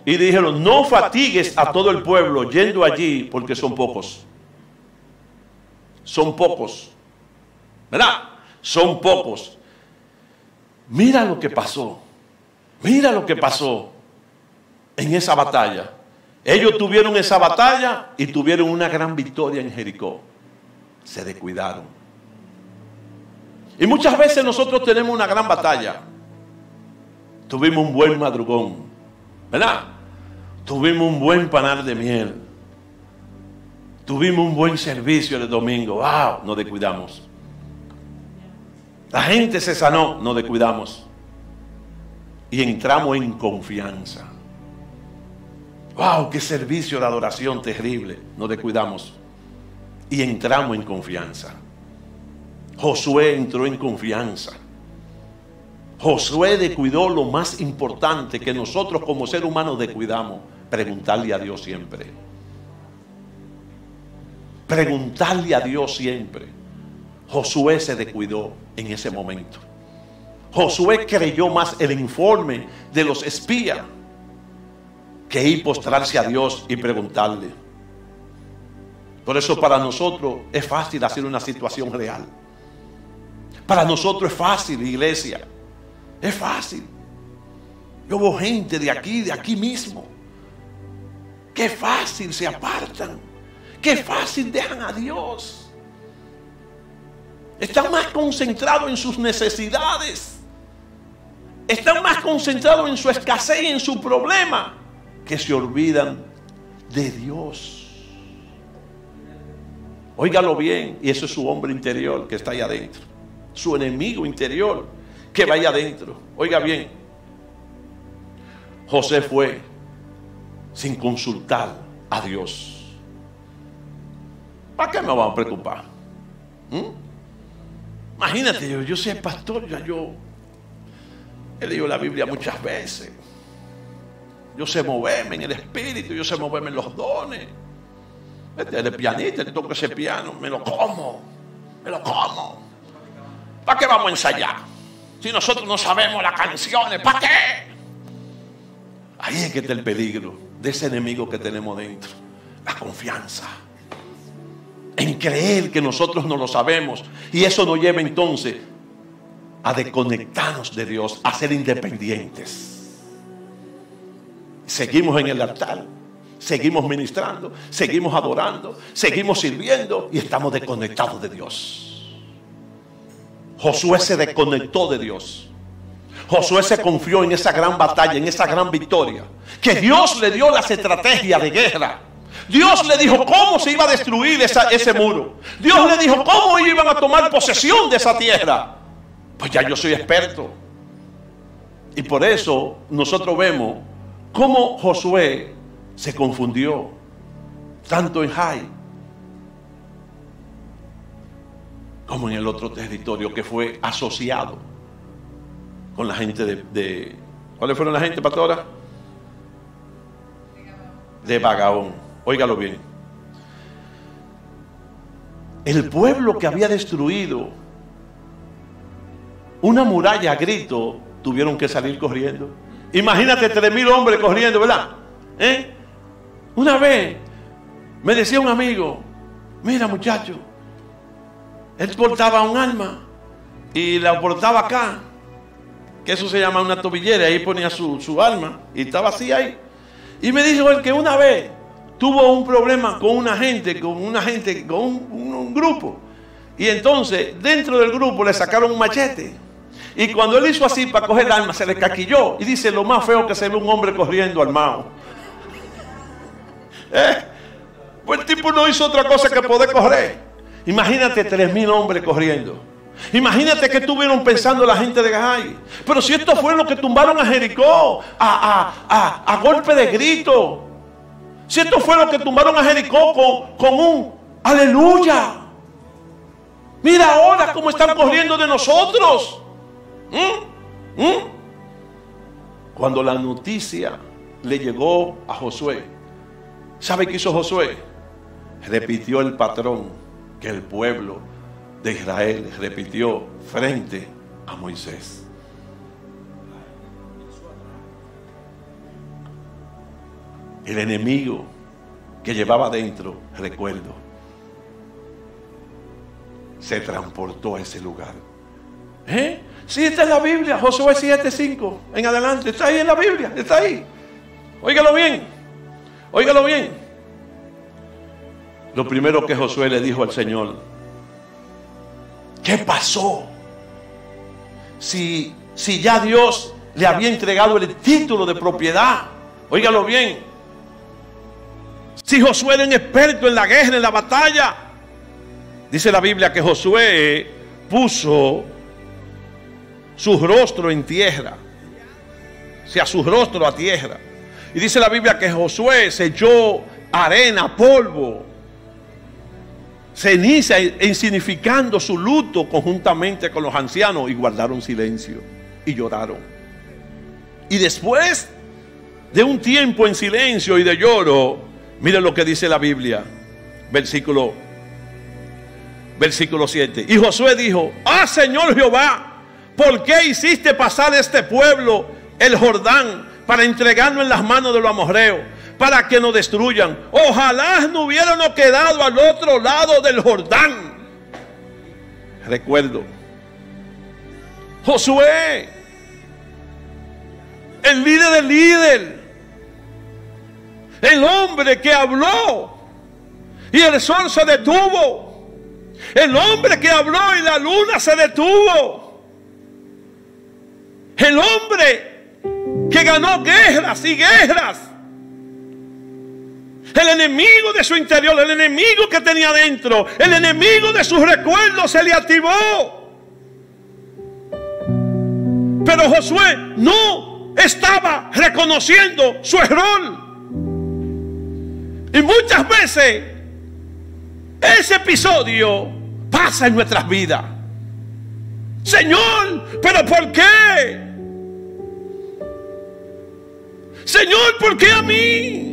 A: y dijeron: no fatigues a todo el pueblo yendo allí, porque son pocos. Son pocos. ¿Verdad? Son pocos. Mira lo que pasó. Mira lo que pasó en esa batalla. Ellos tuvieron esa batalla y tuvieron una gran victoria en Jericó. Se descuidaron. Y muchas veces nosotros tenemos una gran batalla. Tuvimos un buen madrugón, ¿verdad? Tuvimos un buen panal de miel. Tuvimos un buen servicio el domingo. ¡Wow! Nos descuidamos. La gente se sanó, nos descuidamos. Y entramos en confianza. ¡Wow! ¡Qué servicio de adoración terrible! Nos descuidamos. Y entramos en confianza. Josué entró en confianza. Josué descuidó lo más importante que nosotros como seres humanos descuidamos: preguntarle a Dios siempre. Preguntarle a Dios siempre. Josué se descuidó en ese momento. Josué creyó más el informe de los espías que ir postrarse a Dios y preguntarle. Por eso para nosotros es fácil hacer una situación real. Para nosotros es fácil, iglesia. Es fácil. Yo veo gente de aquí mismo. Qué fácil se apartan. Qué fácil dejan a Dios. Están más concentrados en sus necesidades. Están más concentrados en su escasez y en su problema, que se olvidan de Dios. Óigalo bien, y eso es su hombre interior que está ahí adentro. Su enemigo interior que va ahí adentro. Oiga bien, José fue sin consultar a Dios. ¿Para qué me vamos a preocupar? Imagínate, yo soy pastor, yo he leído la Biblia muchas veces. Yo sé moverme en el espíritu, yo sé moverme en los dones. El pianista, le toco ese piano, me lo como. ¿Para qué vamos a ensayar? Si nosotros no sabemos las canciones, ¿para qué? Ahí es que está el peligro de ese enemigo que tenemos dentro. La confianza. En creer que nosotros no lo sabemos. Y eso nos lleva entonces a desconectarnos de Dios, a ser independientes. Seguimos en el altar, seguimos ministrando, seguimos adorando, seguimos sirviendo y estamos desconectados de Dios. Josué se desconectó de Dios. Josué se confió en esa gran batalla, en esa gran victoria, que Dios le dio las estrategias de guerra. Dios le dijo cómo se iba a destruir ese muro. Dios le dijo cómo iban a tomar posesión de esa tierra. Pues ya yo soy experto. Y por eso nosotros vemos cómo Josué se confundió tanto en Jai como en el otro territorio, que fue asociado con la gente de ¿cuáles fueron la gente, pastora? De Bagaón. Óigalo bien. El pueblo que había destruido una muralla a grito, tuvieron que salir corriendo. Imagínate 3,000 hombres corriendo, ¿verdad? Una vez me decía un amigo: mira, muchacho, él portaba un arma y la portaba acá, que eso se llama una tobillera, ahí ponía su arma y estaba así ahí. Y me dijo él que una vez tuvo un problema con un grupo, y entonces dentro del grupo le sacaron un machete, y cuando él hizo así para coger el arma se le caquilló, y dice: lo más feo que se ve un hombre corriendo armado. Pues el tipo no hizo otra cosa que poder correr. Imagínate 3,000 hombres corriendo. Imagínate que estuvieron pensando la gente de Jai. Pero si esto fue lo que tumbaron a Jericó a golpe de grito. Si esto fue lo que tumbaron a Jericó con un aleluya. Mira ahora cómo están corriendo de nosotros. Cuando la noticia le llegó a Josué, ¿sabe qué hizo Josué? Repitió el patrón que el pueblo de Israel repitió frente a Moisés. El enemigo que llevaba dentro, recuerdo, se transportó a ese lugar. Sí, está en la Biblia, Josué 7:5 en adelante, está ahí en la Biblia, está ahí. Óigalo bien, óigalo bien. Lo primero que Josué le dijo al Señor: ¿qué pasó? Si ya Dios le había entregado el título de propiedad. Óigalo bien. Si Josué era un experto en la guerra, en la batalla. Dice la Biblia que Josué puso su rostro en tierra, o sea, su rostro a tierra. Y dice la Biblia que Josué se echó arena, polvo, ceniza, insignificando su luto conjuntamente con los ancianos, y guardaron silencio y lloraron. Y después de un tiempo en silencio y de lloro, mire lo que dice la Biblia, versículo 7. Y Josué dijo: ah, Señor Jehová, ¿por qué hiciste pasar este pueblo el Jordán para entregarnos en las manos de los amorreos, para que nos destruyan? Ojalá no hubiéramos quedado al otro lado del Jordán. Recuerdo, Josué, el líder del líder, el hombre que habló y el sol se detuvo, el hombre que habló y la luna se detuvo, el hombre que ganó guerras y guerras, el enemigo de su interior, el enemigo que tenía dentro, el enemigo de sus recuerdos se le activó. Pero Josué no estaba reconociendo su error. Y muchas veces ese episodio pasa en nuestras vidas. Señor, ¿pero por qué? Señor, ¿por qué a mí?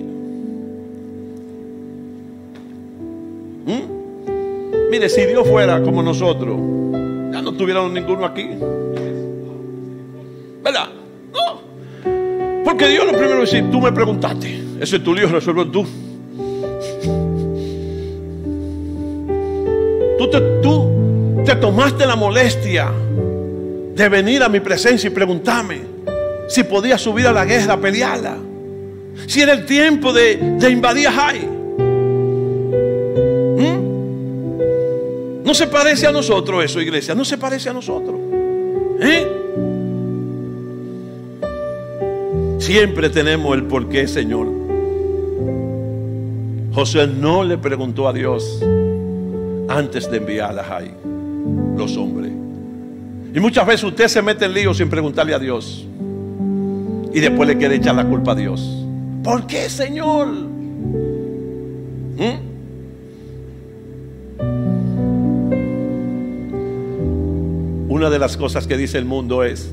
A: Mire, si Dios fuera como nosotros, ya no tuviéramos ninguno aquí, ¿verdad? No, porque Dios lo primero es decir: tú me preguntaste, ese es tu lío, resuelve tú. Tú te tomaste la molestia de venir a mi presencia y preguntarme si podía subir a la guerra a pelearla, si era el tiempo de invadir Jai. ¿No se parece a nosotros eso, iglesia? ¿No se parece a nosotros? Siempre tenemos el porqué, Señor. Josué no le preguntó a Dios antes de enviar a Jai los hombres. Y muchas veces usted se mete en lío sin preguntarle a Dios, y después le quiere echar la culpa a Dios. ¿Por qué, Señor? Una de las cosas que dice el mundo es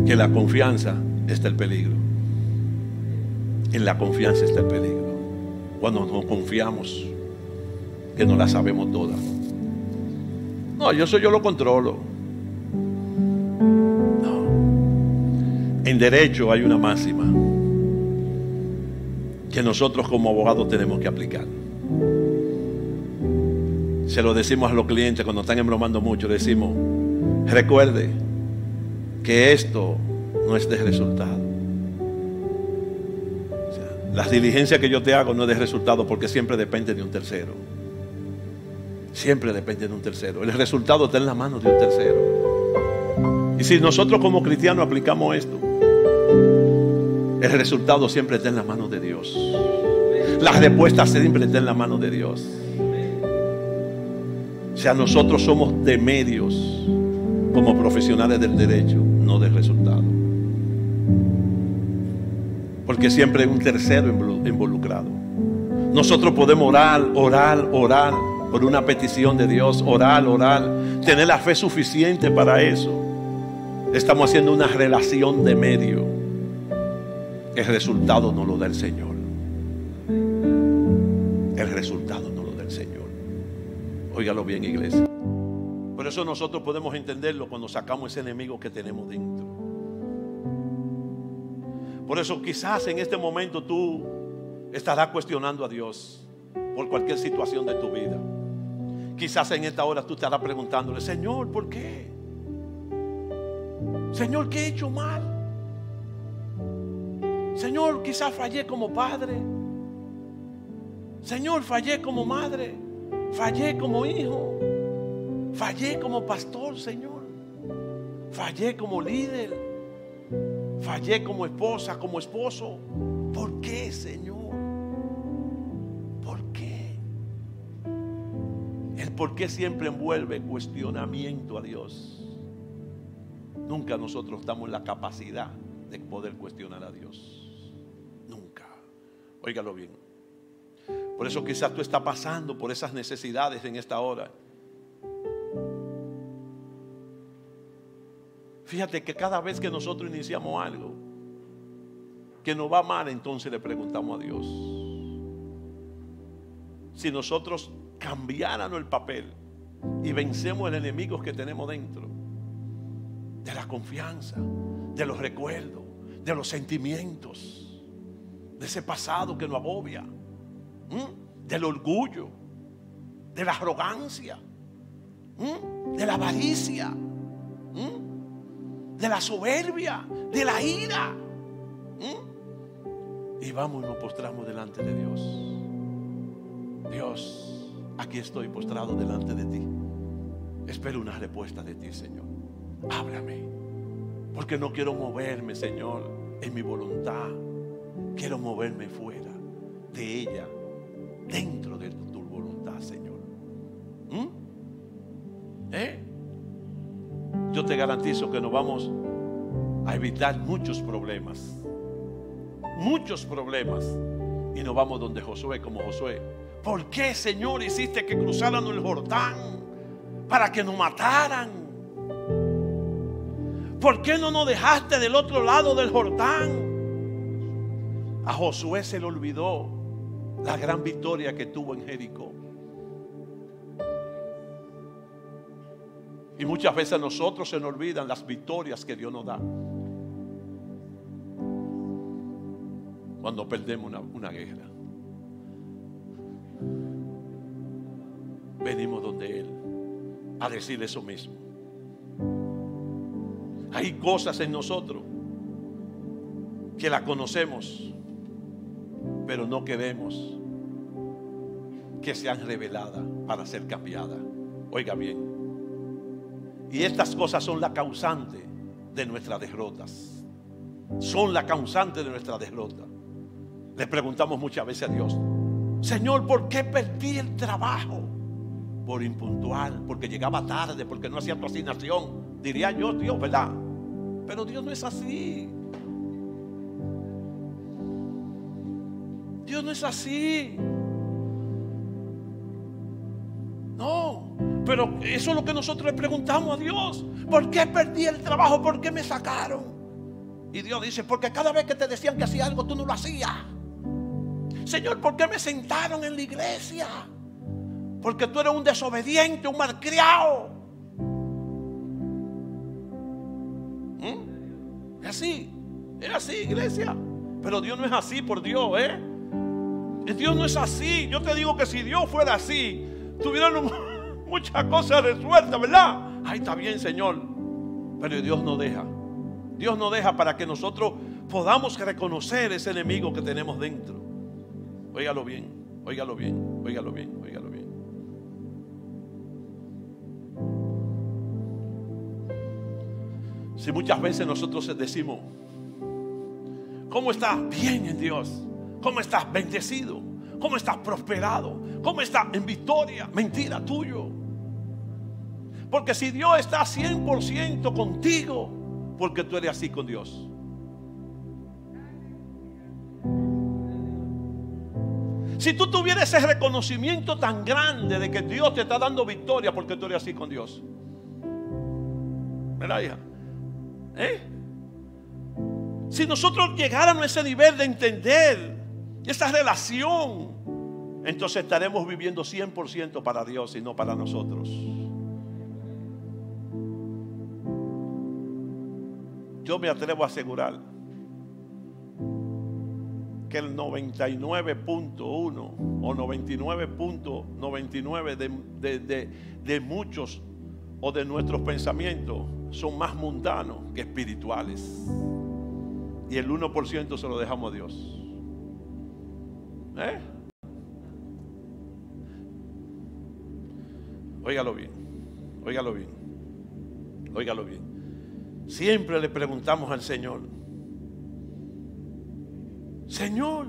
A: que la confianza está el peligro. En la confianza está el peligro. Cuando nos confiamos que no la sabemos todas. No, yo lo controlo. No. En derecho hay una máxima que nosotros como abogados tenemos que aplicar. Se lo decimos a los clientes cuando están embromando mucho. Decimos: recuerde que esto no es de resultado. O sea, las diligencias que yo te hago no es de resultado, porque siempre depende de un tercero. Siempre depende de un tercero. El resultado está en las manos de un tercero. Y si nosotros como cristianos aplicamos esto, el resultado siempre está en las manos de Dios. La respuesta siempre está en las manos de Dios. O sea, nosotros somos de medios como profesionales del derecho, no del resultado. Porque siempre hay un tercero involucrado. Nosotros podemos orar por una petición de Dios, orar, tener la fe suficiente para eso. Estamos haciendo una relación de medio. El resultado no lo da el Señor. El resultado no lo da el Señor. Óigalo bien, iglesia. Por eso nosotros podemos entenderlo cuando sacamos ese enemigo que tenemos dentro. Por eso quizás en este momento tú estarás cuestionando a Dios por cualquier situación de tu vida. Quizás en esta hora tú estarás preguntándole: Señor, ¿por qué? Señor, ¿qué he hecho mal? Señor, quizás fallé como padre. Señor, fallé como madre. Fallé como hijo. Fallé como pastor, Señor. Fallé como líder. Fallé como esposa, como esposo. ¿Por qué, Señor? ¿Por qué? El por qué siempre envuelve cuestionamiento a Dios. Nunca nosotros damos la capacidad de poder cuestionar a Dios. Nunca. Óigalo bien. Por eso quizás tú estás pasando por esas necesidades en esta hora. Fíjate que cada vez que nosotros iniciamos algo que nos va mal, entonces le preguntamos a Dios. Si nosotros cambiáramos el papel y vencemos el enemigo que tenemos dentro, de la confianza, de los recuerdos, de los sentimientos, de ese pasado que nos agobia, del orgullo, de la arrogancia, de la avaricia, de la soberbia, de la ira, y vamos y nos postramos delante de Dios. Dios, aquí estoy postrado delante de ti. Espero una respuesta de ti, Señor. Háblame, porque no quiero moverme, Señor, en mi voluntad. Quiero moverme fuera de ella, dentro de tu voluntad, Señor. Yo te garantizo que nos vamos a evitar muchos problemas. Muchos problemas. Y nos vamos donde Josué, como Josué. ¿Por qué, Señor, hiciste que cruzaran el Jordán para que nos mataran? ¿Por qué no nos dejaste del otro lado del Jordán? A Josué se le olvidó la gran victoria que tuvo en Jericó. Y muchas veces a nosotros se nos olvidan las victorias que Dios nos da cuando perdemos una guerra. Venimos donde Él a decir eso mismo. Hay cosas en nosotros que las conocemos, pero no queremos que sean reveladas para ser cambiadas. Oiga bien. Y estas cosas son la causante de nuestras derrotas. Son la causante de nuestra derrota. Le preguntamos muchas veces a Dios: Señor, ¿por qué perdí el trabajo? Por impuntual, porque llegaba tarde, porque no hacía tu asignación. Diría yo, Dios, ¿verdad? Pero Dios no es así. Dios no es así. No. Pero eso es lo que nosotros le preguntamos a Dios. ¿Por qué perdí el trabajo? ¿Por qué me sacaron? Y Dios dice: porque cada vez que te decían que hacía algo, tú no lo hacías. Señor, ¿por qué me sentaron en la iglesia? Porque tú eres un desobediente, un malcriado. Es así, iglesia. Pero Dios no es así, por Dios, Dios no es así. Yo te digo que si Dios fuera así, tuvieran muchas cosas resueltas, ¿verdad? Ahí está bien, Señor. Pero Dios no deja. Dios no deja para que nosotros podamos reconocer ese enemigo que tenemos dentro. Óigalo bien, óigalo bien, óigalo bien, óigalo bien. Si muchas veces nosotros decimos: ¿cómo estás? Bien en Dios. ¿Cómo estás? Bendecido. ¿Cómo estás? Prosperado. ¿Cómo estás? En victoria. Mentira, tuyo. Porque si Dios está 100% contigo, porque tú eres así con Dios. Si tú tuvieras ese reconocimiento tan grande de que Dios te está dando victoria, porque tú eres así con Dios. ¿Verdad, hija? Si nosotros llegáramos a ese nivel de entender esa relación, entonces estaremos viviendo 100% para Dios y no para nosotros. Yo me atrevo a asegurar que el 99.1 o 99.99 de muchos o de nuestros pensamientos son más mundanos que espirituales. Y el 1% se lo dejamos a Dios. Óigalo bien, óigalo bien, óigalo bien. Siempre le preguntamos al Señor: Señor,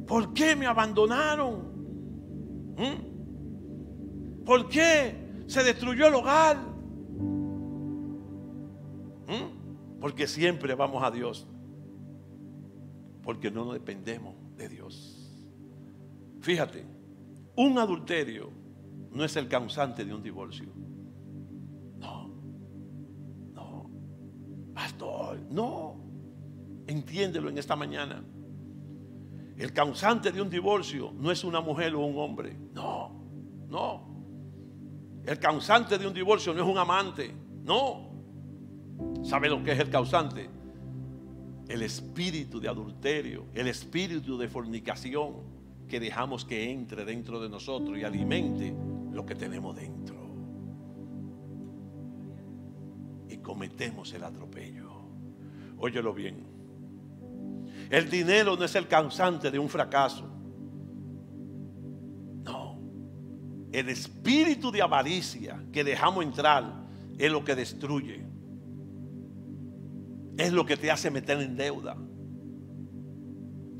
A: ¿por qué me abandonaron? ¿Por qué se destruyó el hogar? Porque siempre vamos a Dios, porque no nos dependemos de Dios. Fíjate, un adulterio no es el causante de un divorcio. No, no, pastor, no. Entiéndelo en esta mañana. El causante de un divorcio no es una mujer o un hombre. No, no. El causante de un divorcio no es un amante. No. ¿Sabe lo que es el causante? El espíritu de adulterio, el espíritu de fornicación que dejamos que entre dentro de nosotros y alimente lo que tenemos dentro. Y cometemos el atropello. Óyelo bien. El dinero no es el causante de un fracaso. No. El espíritu de avaricia que dejamos entrar es lo que destruye. Es lo que te hace meter en deuda.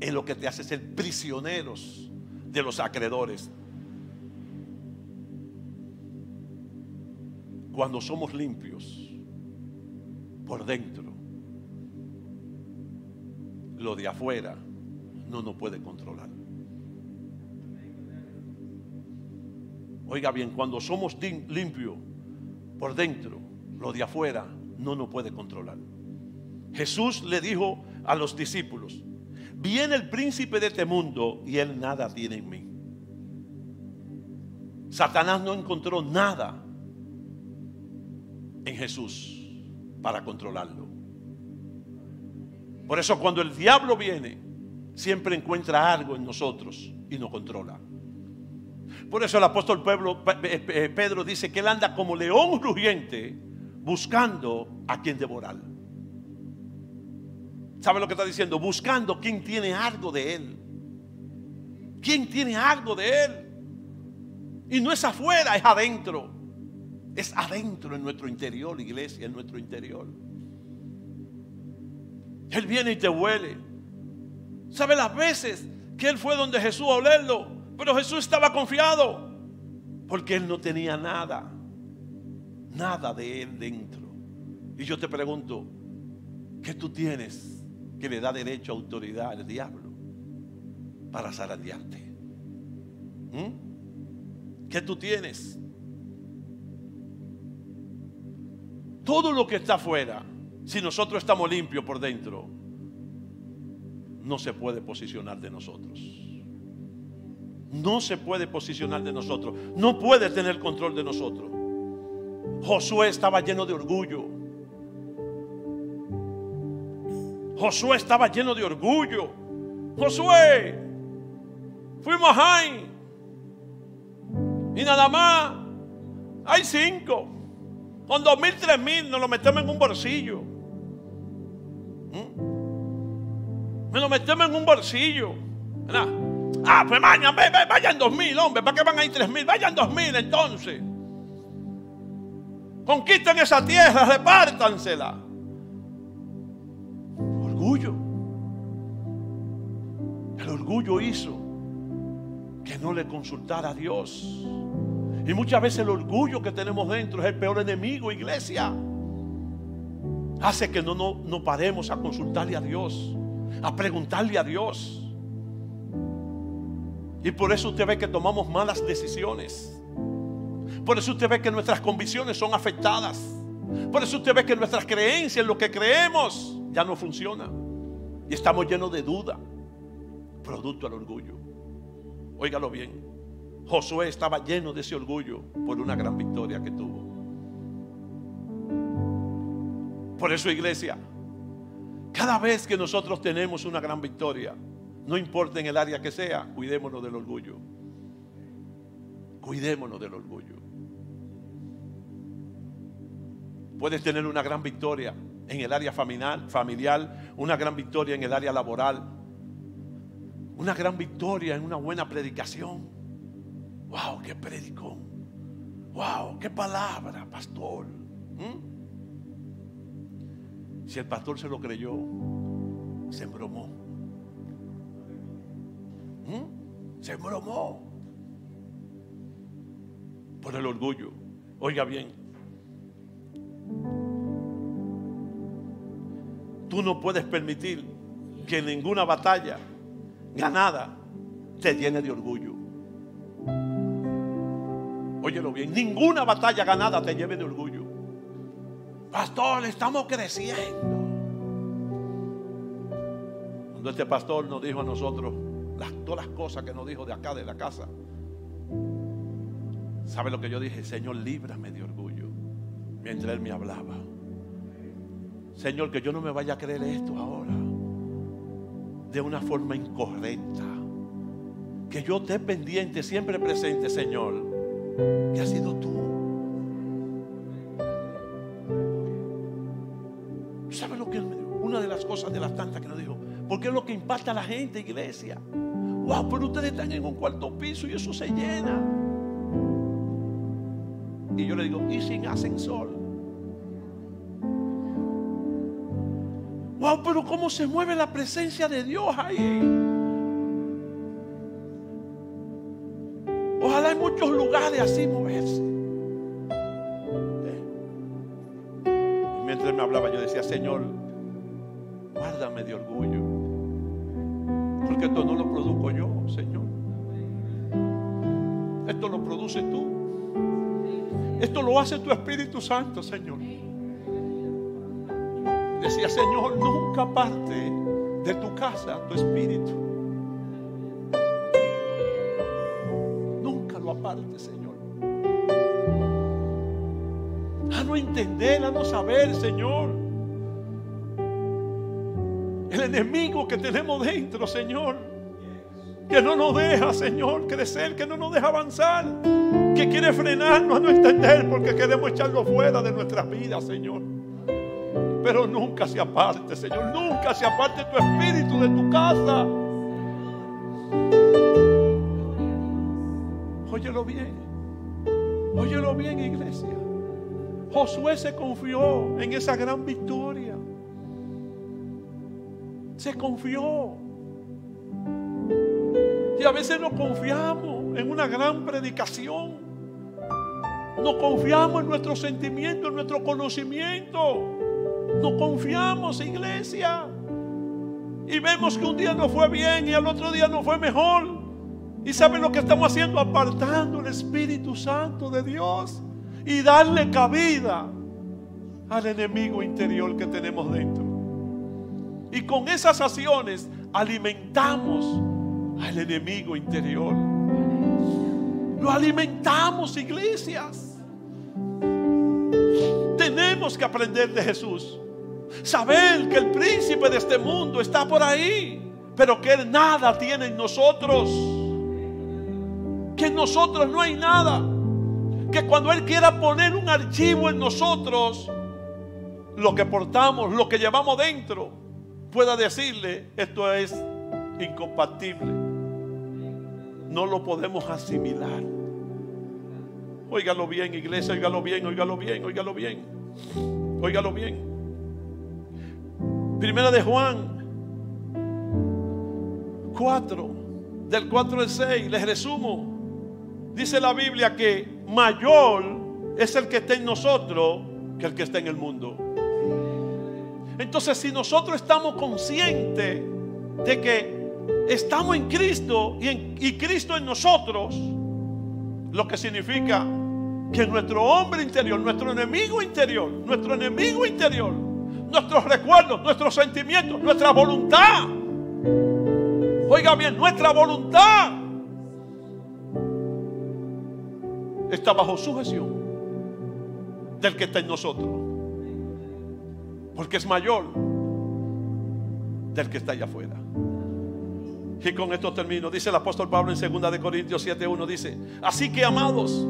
A: Es lo que te hace ser prisioneros de los acreedores. Cuando somos limpios por dentro, lo de afuera no nos puede controlar. Oiga bien, cuando somos limpios por dentro, lo de afuera no nos puede controlar. Jesús le dijo a los discípulos: viene el príncipe de este mundo y él nada tiene en mí. Satanás no encontró nada en Jesús para controlarlo. Por eso cuando el diablo viene, siempre encuentra algo en nosotros y nos controla. Por eso el apóstol Pedro dice que él anda como león rugiente buscando a quien devorar. ¿Sabe lo que está diciendo? Buscando quien tiene algo de él. ¿Quién tiene algo de él? Y no es afuera, es adentro. Es adentro en nuestro interior, iglesia, en nuestro interior. Él viene y te huele. ¿Sabe las veces que él fue donde Jesús a olerlo? Pero Jesús estaba confiado porque él no tenía nada. Nada de él dentro. Y yo te pregunto, ¿qué tú tienes que le da derecho, autoridad al diablo para zarandearte? ¿Qué tú tienes? Todo lo que está afuera, si nosotros estamos limpios por dentro, no se puede posicionar de nosotros. No se puede posicionar de nosotros. No puede tener control de nosotros. Josué estaba lleno de orgullo. Josué estaba lleno de orgullo. Josué, fuimos a Jaén y nada más hay 5. Con 2,000, 3,000 nos lo metemos en un bolsillo. Me lo metemos en un bolsillo. ¿Verdad? Ah, pues vayan 2,000, hombre. ¿Para qué van a ir 3,000? Vayan 2,000 entonces. Conquisten esa tierra, repártansela. Orgullo. El orgullo hizo que no le consultara a Dios. Y muchas veces el orgullo que tenemos dentro es el peor enemigo, iglesia. Hace que no paremos a consultarle a Dios, a preguntarle a Dios. Y por eso usted ve que tomamos malas decisiones. Por eso usted ve que nuestras convicciones son afectadas. Por eso usted ve que nuestras creencias, lo que creemos, ya no funciona. Y estamos llenos de duda, producto del orgullo. Óigalo bien. Josué estaba lleno de ese orgullo por una gran victoria que tuvo. Por eso, iglesia, cada vez que nosotros tenemos una gran victoria, no importa en el área que sea, cuidémonos del orgullo. Cuidémonos del orgullo. Puedes tener una gran victoria en el área familiar, una gran victoria en el área laboral, una gran victoria en una buena predicación. Wow, qué predicón. Wow, qué palabra, pastor. Si el pastor se lo creyó, se embromó. Se embromó por el orgullo. Oiga bien, tú no puedes permitir que ninguna batalla ganada te llene de orgullo. Óyelo bien, ninguna batalla ganada te lleve de orgullo. Pastor, estamos creciendo. Cuando este pastor nos dijo a nosotros todas las cosas que nos dijo de acá, de la casa, ¿sabe lo que yo dije? Señor, líbrame de orgullo. Mientras él me hablaba, Señor, que yo no me vaya a creer esto ahora de una forma incorrecta. Que yo esté pendiente, siempre presente, Señor, que ha sido tú. ¿Sabes lo que él me dijo? Una de las cosas de las tantas que nos dijo, porque es lo que impacta a la gente, iglesia. Wow, pero ustedes están en un cuarto piso y eso se llena. Y yo le digo, ¿y sin ascensor? Wow, pero cómo se mueve la presencia de Dios ahí. Ojalá hay muchos lugares así moverse. Y mientras me hablaba yo decía, Señor, guárdame de orgullo, porque esto no lo produzco yo, Señor. Esto lo produces tú. Esto lo hace tu Espíritu Santo, Señor. Decía, Señor, nunca aparte de tu casa tu espíritu. Nunca lo aparte, Señor. A no entender, a no saber, Señor. El enemigo que tenemos dentro, Señor, que no nos deja, Señor, crecer, que no nos deja avanzar, que quiere frenarnos a no entender porque queremos echarlo fuera de nuestras vidas, Señor. Pero nunca se aparte, Señor, nunca se aparte tu espíritu de tu casa. Óyelo bien, iglesia. Josué se confió en esa gran victoria. Se confió. Y a veces nos confiamos en una gran predicación. Nos confiamos en nuestros sentimientos, en nuestro conocimiento. Nos confiamos, iglesia. Y vemos que un día nos fue bien y al otro día nos fue mejor. ¿Y saben lo que estamos haciendo? Apartando el Espíritu Santo de Dios y darle cabida al enemigo interior que tenemos dentro. Y con esas acciones alimentamos al enemigo interior. Lo alimentamos, iglesias. Tenemos que aprender de Jesús. Saber que el príncipe de este mundo está por ahí, pero que él nada tiene en nosotros. Que en nosotros no hay nada. Que cuando él quiera poner un archivo en nosotros, lo que portamos, lo que llevamos dentro, pueda decirle, esto es incompatible. No lo podemos asimilar. Óigalo bien, iglesia, óigalo bien, óigalo bien, óigalo bien. Óigalo bien. Primera de Juan 4, del 4 al 6, les resumo. Dice la Biblia que mayor es el que está en nosotros que el que está en el mundo. Entonces, si nosotros estamos conscientes de que estamos en Cristo y Cristo en nosotros, lo que significa que nuestro hombre interior, nuestro enemigo interior, nuestros recuerdos, nuestros sentimientos, nuestra voluntad, oiga bien, nuestra voluntad está bajo sujeción del que está en nosotros, porque es mayor del que está allá afuera. Y con esto termino. Dice el apóstol Pablo en 2 Corintios 7:1, dice: así que, amados,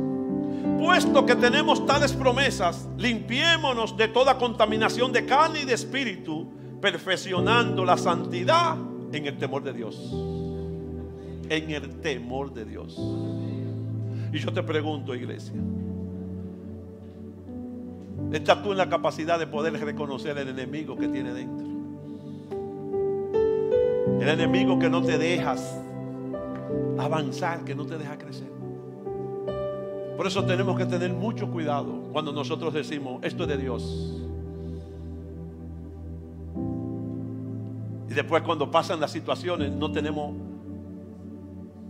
A: puesto que tenemos tales promesas, limpiémonos de toda contaminación de carne y de espíritu, perfeccionando la santidad en el temor de Dios. En el temor de Dios. Y yo te pregunto, iglesia, ¿estás tú en la capacidad de poder reconocer el enemigo que tiene dentro? El enemigo que no te dejas avanzar, que no te deja crecer. Por eso tenemos que tener mucho cuidado cuando nosotros decimos, esto es de Dios. Y después, cuando pasan las situaciones, no tenemos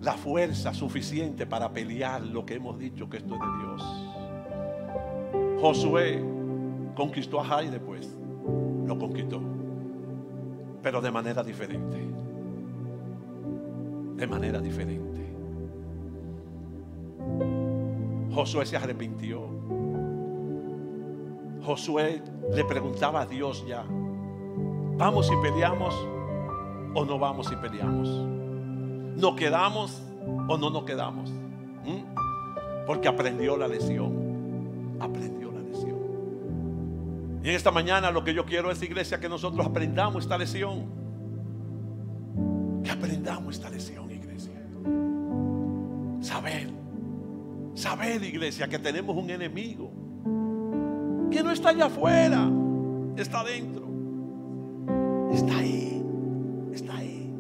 A: la fuerza suficiente para pelear lo que hemos dicho que esto es de Dios. Josué conquistó a Jai después, lo conquistó, pero de manera diferente. De manera diferente. Josué se arrepintió. Josué le preguntaba a Dios ya: ¿vamos y peleamos o no vamos y peleamos? ¿Nos quedamos o no nos quedamos? Porque aprendió la lección. Aprendió la lección. Y en esta mañana lo que yo quiero es, iglesia, que nosotros aprendamos esta lección. Que aprendamos esta lección, iglesia. Saber, iglesia, que tenemos un enemigo que no está allá afuera, está adentro. Está ahí. Está ahí.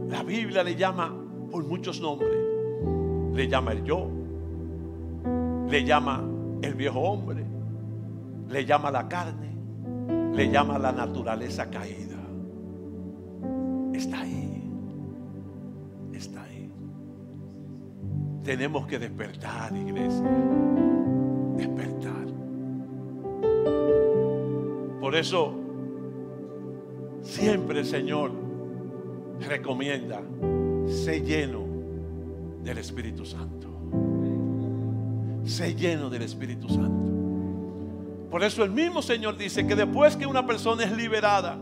A: La Biblia le llama por muchos nombres. Le llama el yo, le llama el viejo hombre, le llama la carne, le llama la naturaleza caída. Está ahí. Está ahí. Tenemos que despertar, iglesia. Despertar. Por eso siempre el Señor recomienda: sé lleno del Espíritu Santo. Sé lleno del Espíritu Santo. Por eso el mismo Señor dice que después que una persona es liberada,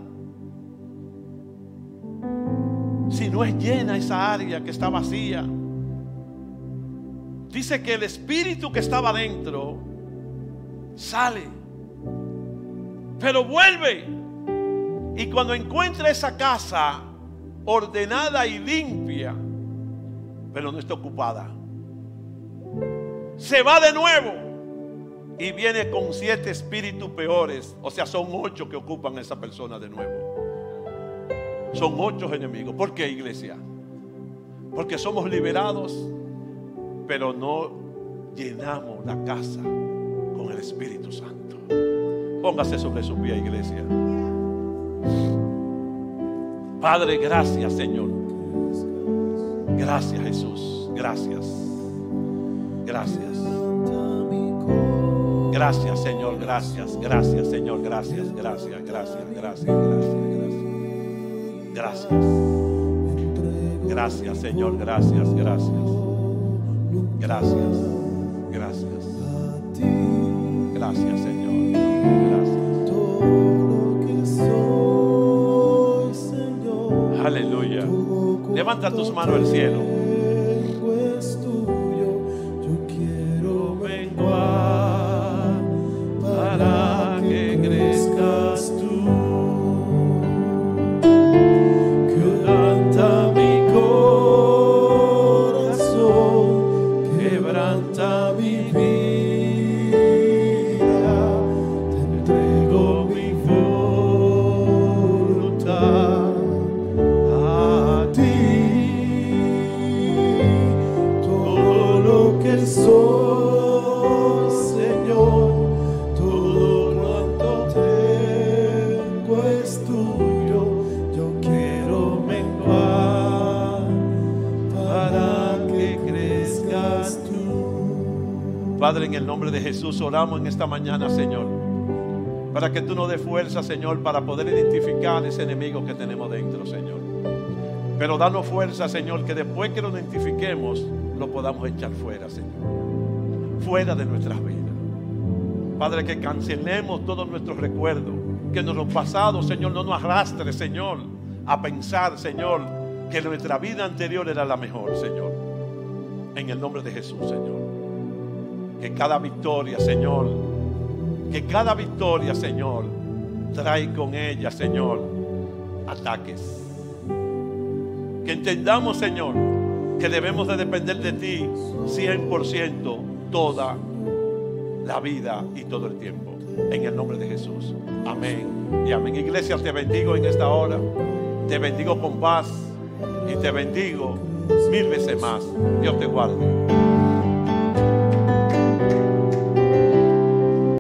A: si no es llena esa área que está vacía, dice que el espíritu que estaba dentro sale, pero vuelve. Y cuando encuentra esa casa ordenada y limpia, pero no está ocupada, se va de nuevo y viene con 7 espíritus peores. O sea, son 8 que ocupan a esa persona de nuevo. Son 8 enemigos. ¿Por qué, iglesia? Porque somos liberados, pero no llenamos la casa con el Espíritu Santo. Póngase sobre su pie, iglesia. Padre, gracias, Señor. Gracias, Jesús. Gracias. Gracias. Gracias, Señor. Gracias. Gracias, Señor. Gracias. Gracias. Gracias. Gracias. Gracias. Gracias. Gracias, Señor. Gracias. Gracias. Gracias. Gracias. Gracias, Señor. Gracias. Aleluya. Levanta tus manos al cielo. Yo quiero menguar para que crezcas tú. Quebranta mi corazón, quebranta mi vida. Te entrego mi voluntad. Soy, Señor, todo cuanto tengo es tuyo. Yo quiero menguar para que crezcas tú. Padre, en el nombre de Jesús oramos en esta mañana, Señor, para que tú nos des fuerza, Señor, para poder identificar ese enemigo que tenemos dentro, Señor. Pero danos fuerza, Señor, que después que lo identifiquemos, lo podamos echar fuera, Señor. Fuera de nuestras vidas. Padre, que cancelemos todos nuestros recuerdos, que nuestro pasado, Señor, no nos arrastre, Señor, a pensar, Señor, que nuestra vida anterior era la mejor, Señor. En el nombre de Jesús, Señor. Que cada victoria, Señor, trae con ella, Señor, ataques. Que entendamos, Señor, que debemos de depender de ti 100% toda la vida y todo el tiempo. En el nombre de Jesús. Amén y amén. Iglesia, te bendigo en esta hora. Te bendigo con paz y te bendigo 1000 veces más. Dios te guarde.